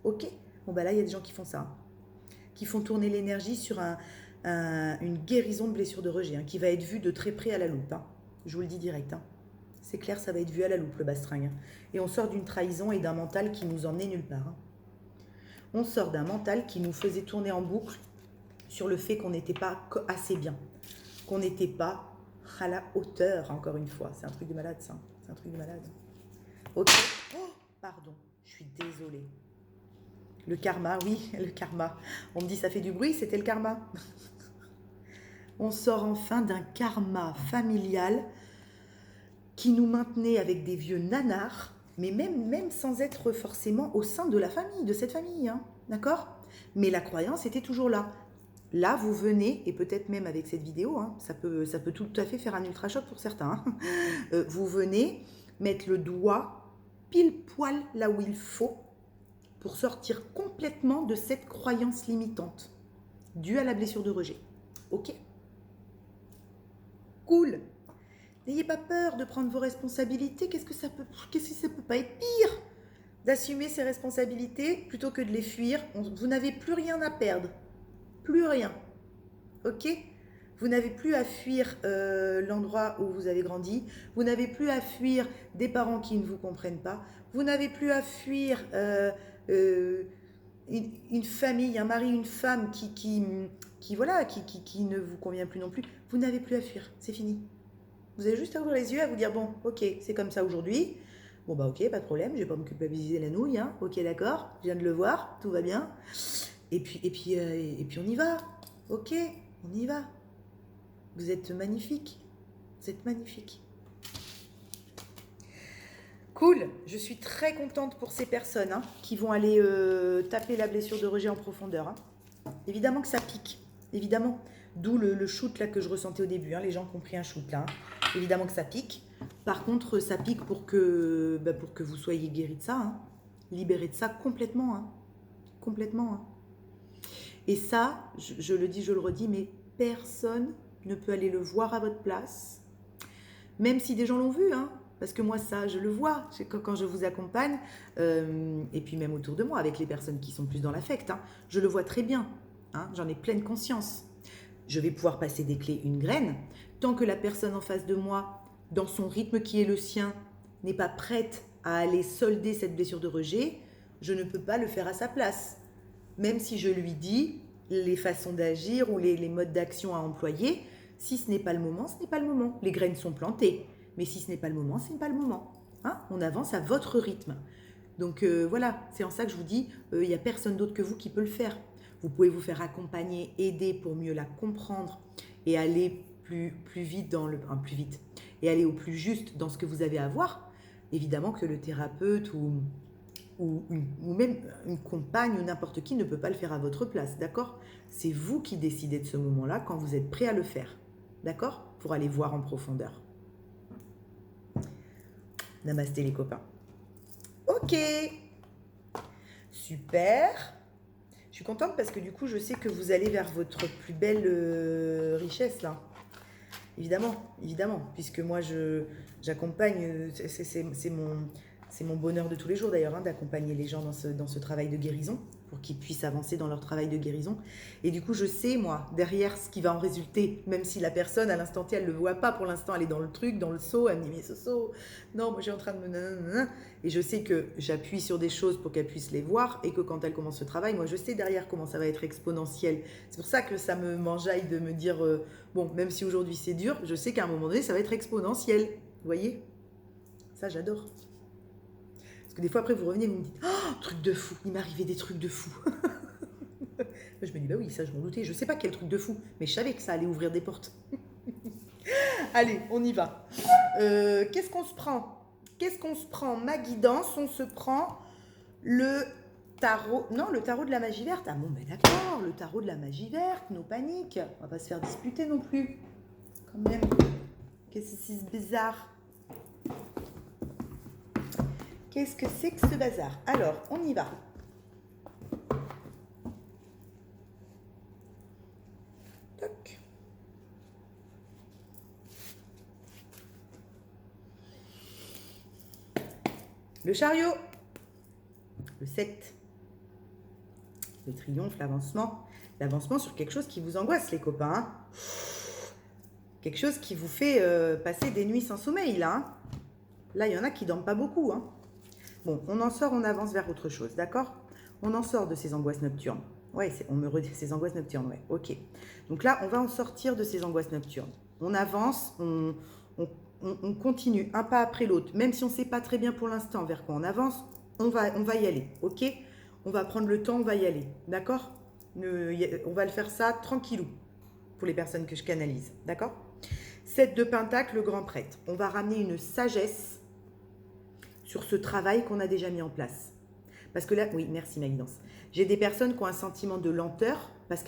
Ok? Bon ben là, il y a des gens qui font ça, hein, qui font tourner l'énergie sur une guérison de blessure de rejet, hein, qui va être vue de très près à la loupe. Hein. Je vous le dis direct. Hein. C'est clair, ça va être vu à la loupe, le bastringue. Hein. Et on sort d'une trahison et d'un mental qui nous emmenait nulle part. Hein. On sort d'un mental qui nous faisait tourner en boucle sur le fait qu'on n'était pas assez bien, qu'on n'était pas à la hauteur, encore une fois. C'est un truc de malade, ça. C'est un truc de malade. Ok. Oh, pardon, je suis désolée. Le karma, oui, le karma. On me dit ça fait du bruit, c'était le karma. On sort enfin d'un karma familial qui nous maintenait avec des vieux nanars, mais même sans être forcément au sein de la famille, de cette famille, hein, d'accord? Mais la croyance était toujours là. Là, vous venez, et peut-être même avec cette vidéo, hein, ça peut tout à fait faire un ultra-choc pour certains, hein, vous venez mettre le doigt pile poil là où il faut pour sortir complètement de cette croyance limitante due à la blessure de rejet. Ok? Cool. N'ayez pas peur de prendre vos responsabilités. Qu'est-ce que ça peut pas être pire d'assumer ses responsabilités plutôt que de les fuir? Vous n'avez plus rien à perdre. Plus rien. Ok? Vous n'avez plus à fuir l'endroit où vous avez grandi. Vous n'avez plus à fuir des parents qui ne vous comprennent pas. Vous n'avez plus à fuir une famille, un mari, une femme qui ne vous convient plus non plus. Vous n'avez plus à fuir. C'est fini. Vous avez juste à ouvrir les yeux, à vous dire, bon, ok, c'est comme ça aujourd'hui. Bon, bah ok, pas de problème, je vais pas me culpabiliser la nouille. Hein. Ok, d'accord, je viens de le voir, tout va bien. Et puis on y va. Ok, on y va. Vous êtes magnifique. Vous êtes magnifique. Cool, je suis très contente pour ces personnes hein, qui vont aller taper la blessure de rejet en profondeur. Hein. Évidemment que ça pique, évidemment. D'où le shoot là que je ressentais au début. Hein. Les gens qui ont pris un shoot là. Hein. Évidemment que ça pique. Par contre, ça pique pour que vous soyez guéri de ça. Hein. Libéré de ça complètement. Hein. Complètement. Hein. Et ça, je le dis, je le redis, mais personne ne peut aller le voir à votre place. Même si des gens l'ont vu, hein. Parce que moi, ça, je le vois quand je vous accompagne, et puis même autour de moi, avec les personnes qui sont plus dans l'affect, hein, je le vois très bien, hein, j'en ai pleine conscience. Je vais pouvoir passer des clés, une graine, tant que la personne en face de moi, dans son rythme qui est le sien, n'est pas prête à aller solder cette blessure de rejet, je ne peux pas le faire à sa place. Même si je lui dis les façons d'agir ou les modes d'action à employer, si ce n'est pas le moment, ce n'est pas le moment. Les graines sont plantées. Mais si ce n'est pas le moment, ce n'est pas le moment. Hein, on avance à votre rythme. Donc voilà, c'est en ça que je vous dis, il n'y a personne d'autre que vous qui peut le faire. Vous pouvez vous faire accompagner, aider pour mieux la comprendre et aller plus vite plus vite et aller au plus juste dans ce que vous avez à voir. Évidemment que le thérapeute ou même une compagne ou n'importe qui ne peut pas le faire à votre place, d'accord? C'est vous qui décidez de ce moment-là quand vous êtes prêt à le faire, d'accord? Pour aller voir en profondeur. Namasté les copains. Ok, super. Je suis contente parce que du coup, je sais que vous allez vers votre plus belle richesse là. Évidemment, puisque moi j'accompagne, c'est mon bonheur de tous les jours d'ailleurs, hein, d'accompagner les gens dans ce travail de guérison, pour qu'ils puissent avancer dans leur travail de guérison. Et du coup, je sais, moi, derrière ce qui va en résulter, même si la personne, à l'instant T, elle ne le voit pas, pour l'instant, elle est dans le truc, dans le saut, elle me dit, mais ce saut, non, moi, je suis en train de me... Et je sais que j'appuie sur des choses pour qu'elle puisse les voir, et que quand elle commence ce travail, moi, je sais derrière comment ça va être exponentiel. C'est pour ça que ça me m'enjaille de me dire, bon, même si aujourd'hui c'est dur, je sais qu'à un moment donné, ça va être exponentiel, vous voyez ? Ça, j'adore. Parce que des fois, après, vous revenez, vous me dites, oh, truc de fou, il m'est arrivé des trucs de fou. Je me dis, bah oui, ça, je m'en doutais. Je sais pas quel truc de fou, mais je savais que ça allait ouvrir des portes. Allez, on y va. Qu'est-ce qu'on se prend? Qu'est-ce qu'on se prend? Ma guidance, on se prend le tarot. Non, le tarot de la magie verte. Ah bon, ben d'accord, le tarot de la magie verte, nos paniques. On va pas se faire disputer non plus. Quand même. Qu'est-ce que c'est si bizarre? Qu'est-ce que c'est que ce bazar? Alors, on y va. Toc. Le chariot. Le 7. Le triomphe, l'avancement. L'avancement sur quelque chose qui vous angoisse, les copains. Hein. Quelque chose qui vous fait passer des nuits sans sommeil, là. Hein. Là, il y en a qui dorment pas beaucoup. Hein. Bon, on en sort, on avance vers autre chose, d'accord? On en sort de ces angoisses nocturnes. Ouais, on me redit ces angoisses nocturnes, ouais, ok. Donc là, on va en sortir de ces angoisses nocturnes. On avance, on continue, un pas après l'autre. Même si on ne sait pas très bien pour l'instant vers quoi on avance, on va y aller, ok? On va prendre le temps, on va y aller, d'accord? On va le faire ça tranquillou, pour les personnes que je canalise, d'accord? 7 de Pentacle, le grand prêtre. On va ramener une sagesse sur ce travail qu'on a déjà mis en place. Parce que là, oui, merci ma guidance. J'ai des personnes qui ont un sentiment de lenteur parce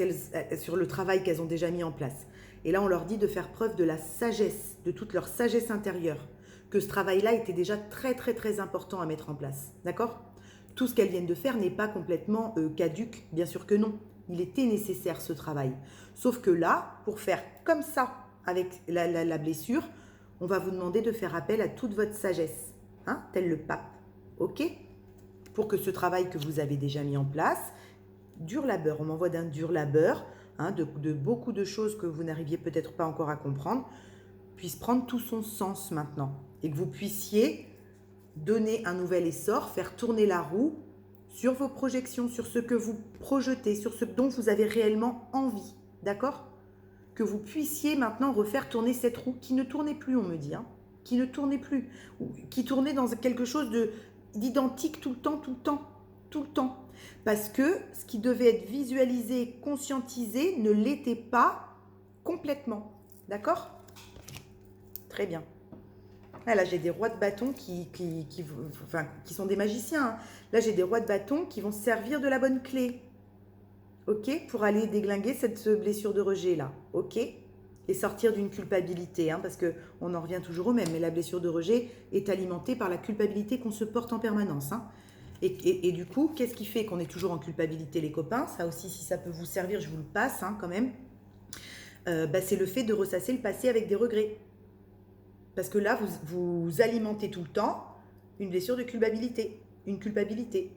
sur le travail qu'elles ont déjà mis en place. Et là, on leur dit de faire preuve de la sagesse, de toute leur sagesse intérieure, que ce travail-là était déjà très, très, très important à mettre en place. D'accord? Tout ce qu'elles viennent de faire n'est pas complètement caduque, bien sûr que non. Il était nécessaire ce travail. Sauf que là, pour faire comme ça, avec la blessure, on va vous demander de faire appel à toute votre sagesse, hein, tel le pape. Ok? Pour que ce travail que vous avez déjà mis en place, dur labeur, on m'envoie d'un dur labeur, hein, de beaucoup de choses que vous n'arriviez peut-être pas encore à comprendre, puisse prendre tout son sens maintenant. Et que vous puissiez donner un nouvel essor, faire tourner la roue sur vos projections, sur ce que vous projetez, sur ce dont vous avez réellement envie. D'accord? Que vous puissiez maintenant refaire tourner cette roue qui ne tournait plus, on me dit, hein, qui ne tournait plus, qui tournait dans quelque chose d'identique tout le temps, tout le temps, tout le temps. Parce que ce qui devait être visualisé, conscientisé, ne l'était pas complètement. D'accord? Très bien. Ah, là, j'ai des rois de bâton qui sont des magiciens. Hein. Là, j'ai des rois de bâton qui vont se servir de la bonne clé. Ok? Pour aller déglinguer cette blessure de rejet là. Ok? Et sortir d'une culpabilité. Hein, parce qu'on en revient toujours au même. Mais la blessure de rejet est alimentée par la culpabilité qu'on se porte en permanence. Hein. Et du coup, qu'est-ce qui fait qu'on est toujours en culpabilité, les copains? Ça aussi, si ça peut vous servir, je vous le passe hein, quand même. C'est le fait de ressasser le passé avec des regrets. Parce que là, vous alimentez tout le temps une blessure de culpabilité. Une culpabilité.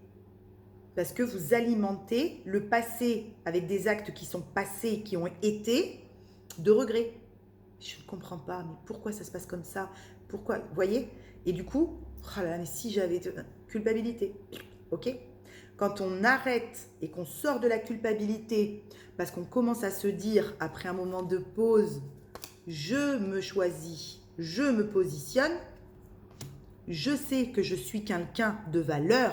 Parce que vous alimentez le passé avec des actes qui sont passés, qui ont été, de regrets. Je ne comprends pas, mais pourquoi ça se passe comme ça? Pourquoi? Vous voyez? Et du coup, oh là là, mais si j'avais... Culpabilité. Ok? Quand on arrête et qu'on sort de la culpabilité, parce qu'on commence à se dire, après un moment de pause, je me choisis, je me positionne, je sais que je suis quelqu'un de valeur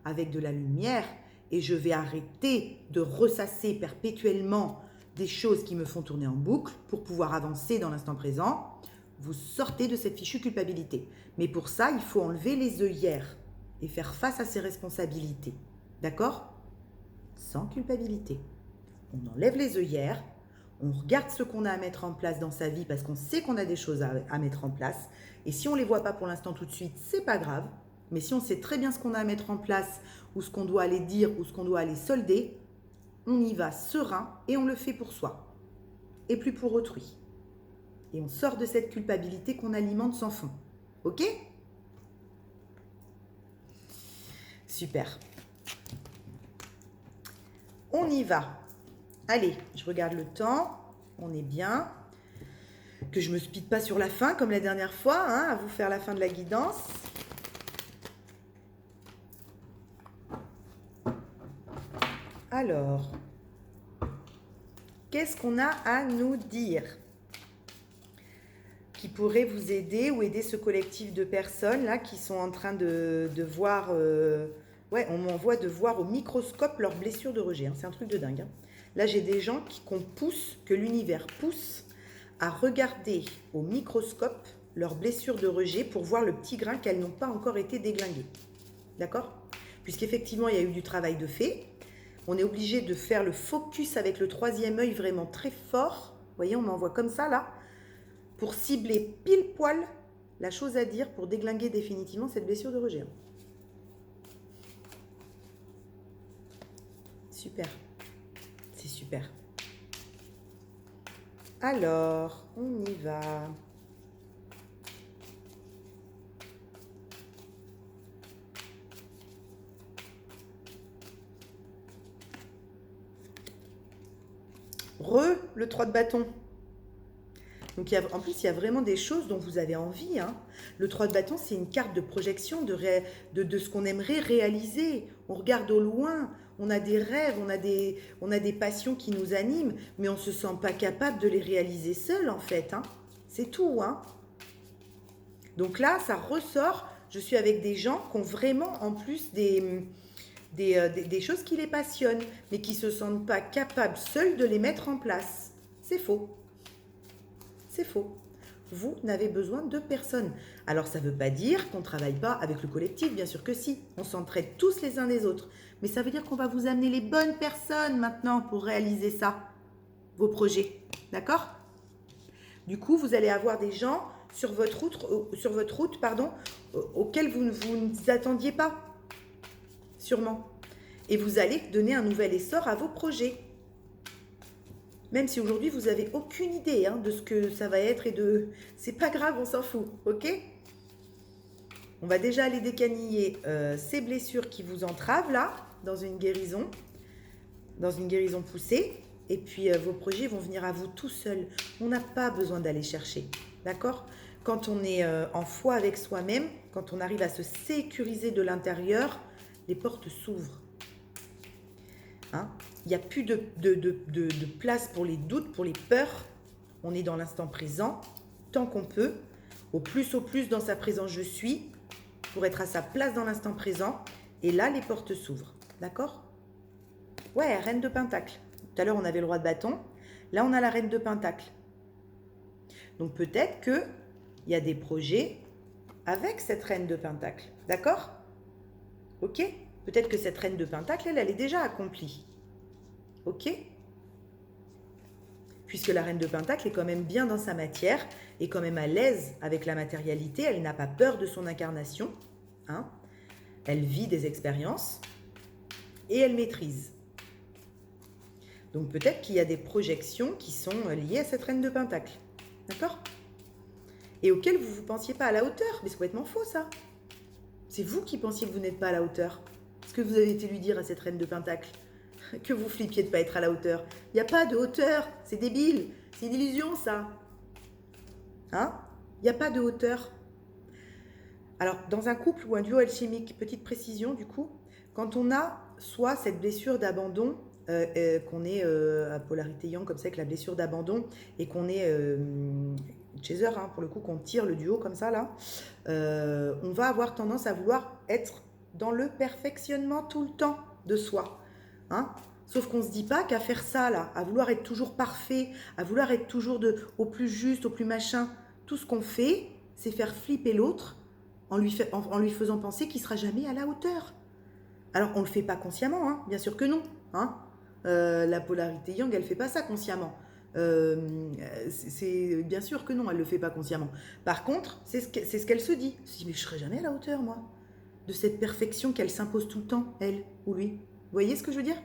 avec de la lumière et je vais arrêter de ressasser perpétuellement des choses qui me font tourner en boucle pour pouvoir avancer dans l'instant présent. Vous sortez de cette fichue culpabilité. Mais pour ça, il faut enlever les œillères et faire face à ses responsabilités. D'accord? Sans culpabilité. On enlève les œillères, on regarde ce qu'on a à mettre en place dans sa vie parce qu'on sait qu'on a des choses à mettre en place. Et si on ne les voit pas pour l'instant tout de suite, c'est pas grave. Mais si on sait très bien ce qu'on a à mettre en place ou ce qu'on doit aller dire ou ce qu'on doit aller solder, on y va serein et on le fait pour soi et plus pour autrui. Et on sort de cette culpabilité qu'on alimente sans fond. Ok? Super. On y va. Allez, je regarde le temps. On est bien. Que je ne me speed pas sur la fin comme la dernière fois, hein, à vous faire la fin de la guidance. Alors, qu'est-ce qu'on a à nous dire? qui pourrait vous aider ou aider ce collectif de personnes là qui sont en train de voir, ouais, on m'envoie de voir au microscope leurs blessures de rejet, hein. C'est un truc de dingue, hein. Là, j'ai des gens qu'on pousse, que l'univers pousse à regarder au microscope leurs blessures de rejet pour voir le petit grain qu'elles n'ont pas encore été déglinguées. D'accord? Puisqu'effectivement, il y a eu du travail de fait. On est obligé de faire le focus avec le troisième œil vraiment très fort. Vous voyez, on m'envoie comme ça, là, pour cibler pile poil la chose à dire pour déglinguer définitivement cette blessure de rejet. Super. C'est super. Alors, on y va. Le 3 de bâton. Donc, en plus, il y a vraiment des choses dont vous avez envie, hein. Le 3 de bâton, c'est une carte de projection de ce qu'on aimerait réaliser. On regarde au loin, on a des rêves, on a des passions qui nous animent, mais on ne se sent pas capable de les réaliser seul, en fait, hein. C'est tout, hein. Donc là, ça ressort. Je suis avec des gens qui ont vraiment, en plus, des choses qui les passionnent, mais qui ne se sentent pas capables seuls de les mettre en place. C'est faux. C'est faux. Vous n'avez besoin de personne. Alors, ça ne veut pas dire qu'on ne travaille pas avec le collectif, bien sûr que si. On s'entraide tous les uns des autres. Mais ça veut dire qu'on va vous amener les bonnes personnes maintenant pour réaliser ça, vos projets. D'accord? Du coup, vous allez avoir des gens sur votre route, auxquels vous ne vous attendiez pas, sûrement. Et vous allez donner un nouvel essor à vos projets. Même si aujourd'hui, vous n'avez aucune idée, hein, de ce que ça va être et de... C'est pas grave, on s'en fout, ok? On va déjà aller décaniller ces blessures qui vous entravent, là, dans une guérison poussée. Et puis, vos projets vont venir à vous tout seuls. On n'a pas besoin d'aller chercher, d'accord? Quand on est en foi avec soi-même, quand on arrive à se sécuriser de l'intérieur, les portes s'ouvrent. Hein? Il n'y a plus de place pour les doutes, pour les peurs. On est dans l'instant présent, tant qu'on peut. Au plus dans sa présence je suis, pour être à sa place dans l'instant présent. Et là, les portes s'ouvrent. D'accord? Ouais, reine de pentacle. Tout à l'heure, on avait le roi de bâton. Là, on a la reine de pentacle. Donc, peut-être qu'il y a des projets avec cette reine de pentacle. D'accord? Ok? Peut-être que cette reine de pentacle, elle est déjà accomplie. Ok? Puisque la reine de pentacle est quand même bien dans sa matière, est quand même à l'aise avec la matérialité, elle n'a pas peur de son incarnation, hein? Elle vit des expériences et elle maîtrise. Donc peut-être qu'il y a des projections qui sont liées à cette reine de pentacle. D'accord? Et auxquelles vous ne pensiez pas à la hauteur. Mais c'est complètement faux, ça. C'est vous qui pensiez que vous n'êtes pas à la hauteur. Ce que vous avez été lui dire à cette reine de pentacle, que vous flippiez de ne pas être à la hauteur. Il n'y a pas de hauteur. C'est débile. C'est une illusion, ça. Hein? Il n'y a pas de hauteur. Alors, dans un couple ou un duo alchimique, petite précision du coup, quand on a soit cette blessure d'abandon, qu'on est à polarité yang comme ça, avec la blessure d'abandon, et qu'on est chaser, hein, pour le coup, qu'on tire le duo comme ça, là, on va avoir tendance à vouloir être dans le perfectionnement tout le temps de soi. Hein? Sauf qu'on ne se dit pas qu'à faire ça, là, à vouloir être toujours parfait, à vouloir être toujours au plus juste, au plus machin, tout ce qu'on fait, c'est faire flipper l'autre en lui faisant penser qu'il ne sera jamais à la hauteur. Alors, on ne le fait pas consciemment, hein, bien sûr que non. Hein. La polarité yang, elle ne fait pas ça consciemment. C'est bien sûr que non, elle ne le fait pas consciemment. Par contre, c'est ce qu'elle se dit. Elle se dit, mais je ne serai jamais à la hauteur, moi, de cette perfection qu'elle s'impose tout le temps, elle ou lui. Vous voyez ce que je veux dire?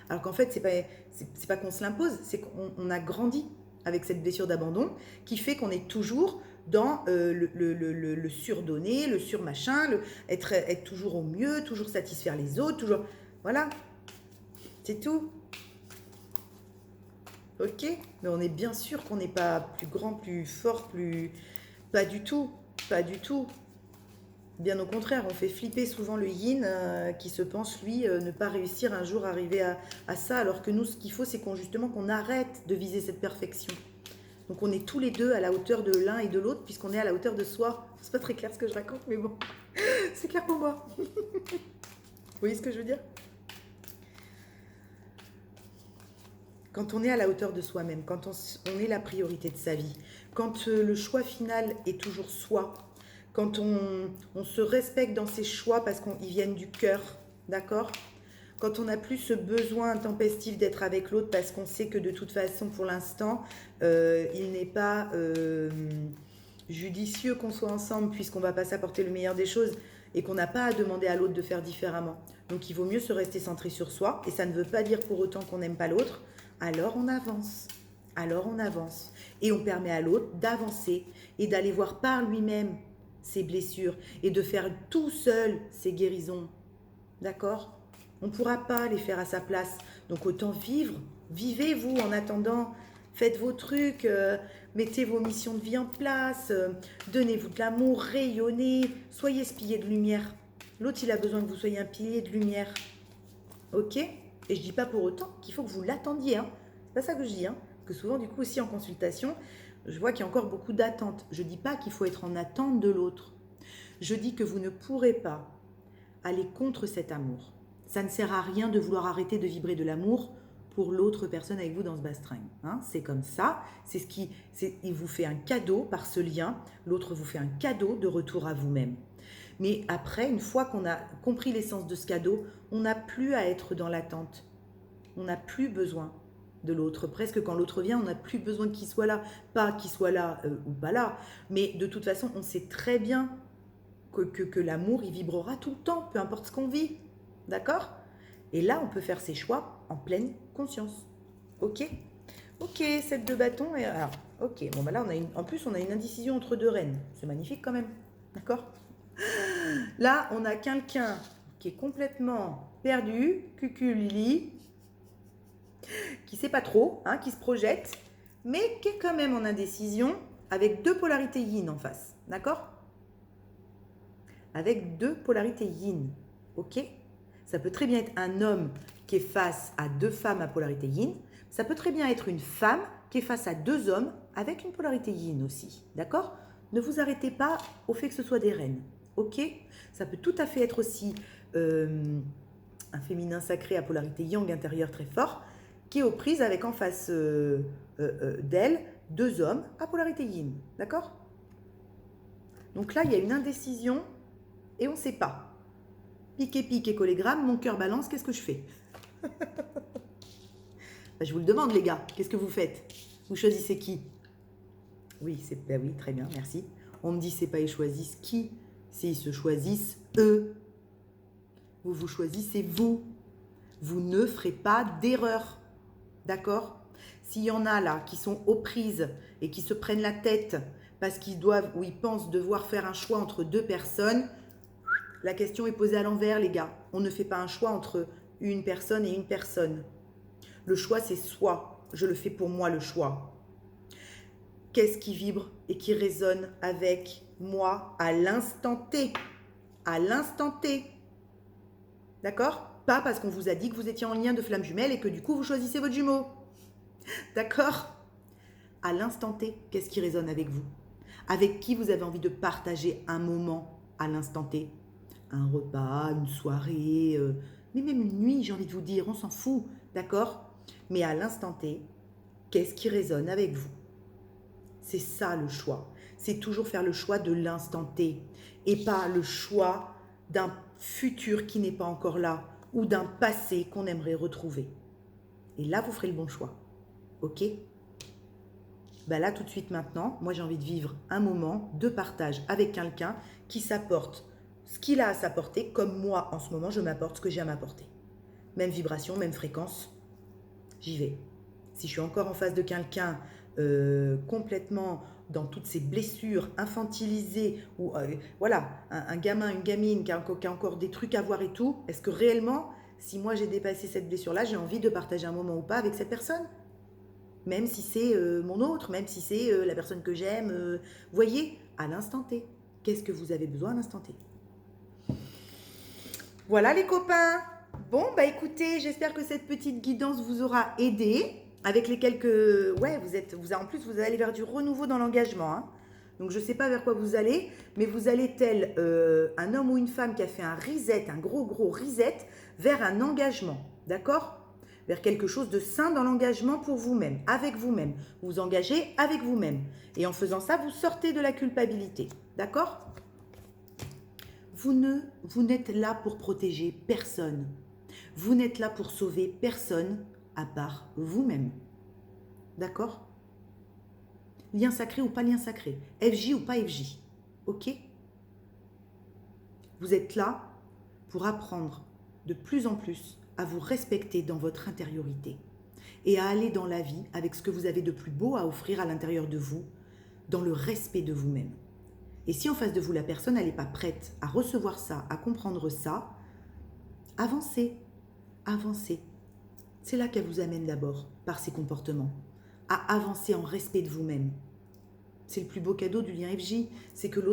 Alors qu'en fait, c'est pas qu'on se l'impose, c'est qu'on a grandi avec cette blessure d'abandon qui fait qu'on est toujours dans le surdonner, le surmachin, être toujours au mieux, toujours satisfaire les autres, toujours... Voilà, c'est tout. Ok? Mais on est bien sûr qu'on n'est pas plus grand, plus fort, plus... Pas du tout, pas du tout. Bien au contraire, on fait flipper souvent le yin qui se pense, lui, ne pas réussir un jour à arriver à ça, alors que nous, ce qu'il faut, c'est justement qu'on arrête de viser cette perfection. Donc on est tous les deux à la hauteur de l'un et de l'autre, puisqu'on est à la hauteur de soi. C'est pas très clair ce que je raconte, mais bon, c'est clair pour moi. Vous voyez ce que je veux dire? Quand on est à la hauteur de soi-même, quand on est la priorité de sa vie, quand le choix final est toujours soi, quand on se respecte dans ses choix parce qu'ils viennent du cœur, d'accord? Quand on n'a plus ce besoin intempestif d'être avec l'autre parce qu'on sait que de toute façon, pour l'instant, il n'est pas judicieux qu'on soit ensemble puisqu'on ne va pas s'apporter le meilleur des choses et qu'on n'a pas à demander à l'autre de faire différemment. Donc il vaut mieux se rester centré sur soi et ça ne veut pas dire pour autant qu'on n'aime pas l'autre. Alors on avance. Alors on avance. Et on permet à l'autre d'avancer et d'aller voir par lui-même ses blessures et de faire tout seul ses guérisons. D'accord? On ne pourra pas les faire à sa place. Donc autant vivre. Vivez-vous en attendant. Faites vos trucs. Mettez vos missions de vie en place. Donnez-vous de l'amour. Rayonnez. Soyez ce pilier de lumière. L'autre, il a besoin que vous soyez un pilier de lumière. Ok? Et je ne dis pas pour autant qu'il faut que vous l'attendiez. Hein. C'est pas ça que je dis. Hein. Parce que souvent, du coup, aussi en consultation, je vois qu'il y a encore beaucoup d'attentes. Je ne dis pas qu'il faut être en attente de l'autre. Je dis que vous ne pourrez pas aller contre cet amour. Ça ne sert à rien de vouloir arrêter de vibrer de l'amour pour l'autre personne avec vous dans ce bastring. Hein, c'est comme ça. Il vous fait un cadeau par ce lien. L'autre vous fait un cadeau de retour à vous-même. Mais après, une fois qu'on a compris l'essence de ce cadeau, on n'a plus à être dans l'attente. On n'a plus besoin de l'autre. Presque quand l'autre vient, on n'a plus besoin qu'il soit là. Pas qu'il soit là ou pas là. Mais de toute façon, on sait très bien que l'amour, il vibrera tout le temps, peu importe ce qu'on vit. D'accord? Et là, on peut faire ses choix en pleine conscience. Ok? Ok, 7 de bâton. Et alors, ok, bon, bah là, en plus, on a une indécision entre deux reines. C'est magnifique quand même. D'accord? Là, on a quelqu'un qui est complètement perdu, cuculili, qui ne sait pas trop, hein, qui se projette, mais qui est quand même en indécision, avec deux polarités yin en face. D'accord? Avec deux polarités yin. Ok? Ça peut très bien être un homme qui est face à deux femmes à polarité yin. Ça peut très bien être une femme qui est face à deux hommes avec une polarité yin aussi. D'accord? Ne vous arrêtez pas au fait que ce soit des reines. Ok? Ça peut tout à fait être aussi un féminin sacré à polarité yang intérieure très fort qui est aux prises avec en face d'elle deux hommes à polarité yin. D'accord? Donc là, il y a une indécision et on ne sait pas. Pique et collégramme, mon cœur balance, qu'est-ce que je fais? Je vous le demande, les gars, qu'est-ce que vous faites? Vous choisissez qui? Oui, oui, très bien, merci. On me dit c'est pas ils choisissent qui, c'est ils se choisissent eux. Vous vous choisissez vous. Vous ne ferez pas d'erreur. D'accord? S'il y en a là qui sont aux prises et qui se prennent la tête parce qu'ils doivent ou ils pensent devoir faire un choix entre deux personnes, la question est posée à l'envers, les gars. On ne fait pas un choix entre une personne et une personne. Le choix, c'est soi. Je le fais pour moi, le choix. Qu'est-ce qui vibre et qui résonne avec moi à l'instant T? À l'instant T. D'accord? Pas parce qu'on vous a dit que vous étiez en lien de flamme jumelle et que du coup, vous choisissez votre jumeau. D'accord? À l'instant T, qu'est-ce qui résonne avec vous? Avec qui vous avez envie de partager un moment à l'instant T? Un repas, une soirée, mais même une nuit, j'ai envie de vous dire, on s'en fout, d'accord? Mais à l'instant T, qu'est-ce qui résonne avec vous? C'est ça le choix. C'est toujours faire le choix de l'instant T et pas le choix d'un futur qui n'est pas encore là ou d'un passé qu'on aimerait retrouver. Et là, vous ferez le bon choix. Ok? Ben là, tout de suite maintenant, moi j'ai envie de vivre un moment de partage avec quelqu'un qui s'apporte ce qu'il a à s'apporter, comme moi, en ce moment, je m'apporte ce que j'ai à m'apporter. Même vibration, même fréquence, j'y vais. Si je suis encore en face de quelqu'un complètement dans toutes ces blessures infantilisées, ou voilà, un gamin, une gamine qui a encore des trucs à voir et tout, est-ce que réellement, si moi j'ai dépassé cette blessure-là, j'ai envie de partager un moment ou pas avec cette personne? Même si c'est mon autre, même si c'est la personne que j'aime, voyez, à l'instant T. Qu'est-ce que vous avez besoin à l'instant T? Voilà les copains. Bon, bah écoutez, j'espère que cette petite guidance vous aura aidé. avec les quelques... Ouais, en plus, vous allez vers du renouveau dans l'engagement. Hein. Donc, je ne sais pas vers quoi vous allez, mais vous allez tel un homme ou une femme qui a fait un reset, un gros reset, vers un engagement. D'accord ? Vers quelque chose de sain dans l'engagement pour vous-même, avec vous-même. Vous vous engagez avec vous-même. Et en faisant ça, vous sortez de la culpabilité. D'accord ? Vous n'êtes là pour protéger personne. Vous n'êtes là pour sauver personne à part vous-même. D'accord ? Lien sacré ou pas lien sacré. FJ ou pas FJ. Ok ? Vous êtes là pour apprendre de plus en plus à vous respecter dans votre intériorité et à aller dans la vie avec ce que vous avez de plus beau à offrir à l'intérieur de vous, dans le respect de vous-même. Et si en face de vous, la personne, elle n'est pas prête à recevoir ça, à comprendre ça, avancez, avancez. C'est là qu'elle vous amène d'abord, par ses comportements, à avancer en respect de vous-même. C'est le plus beau cadeau du lien FJ, c'est que l'autre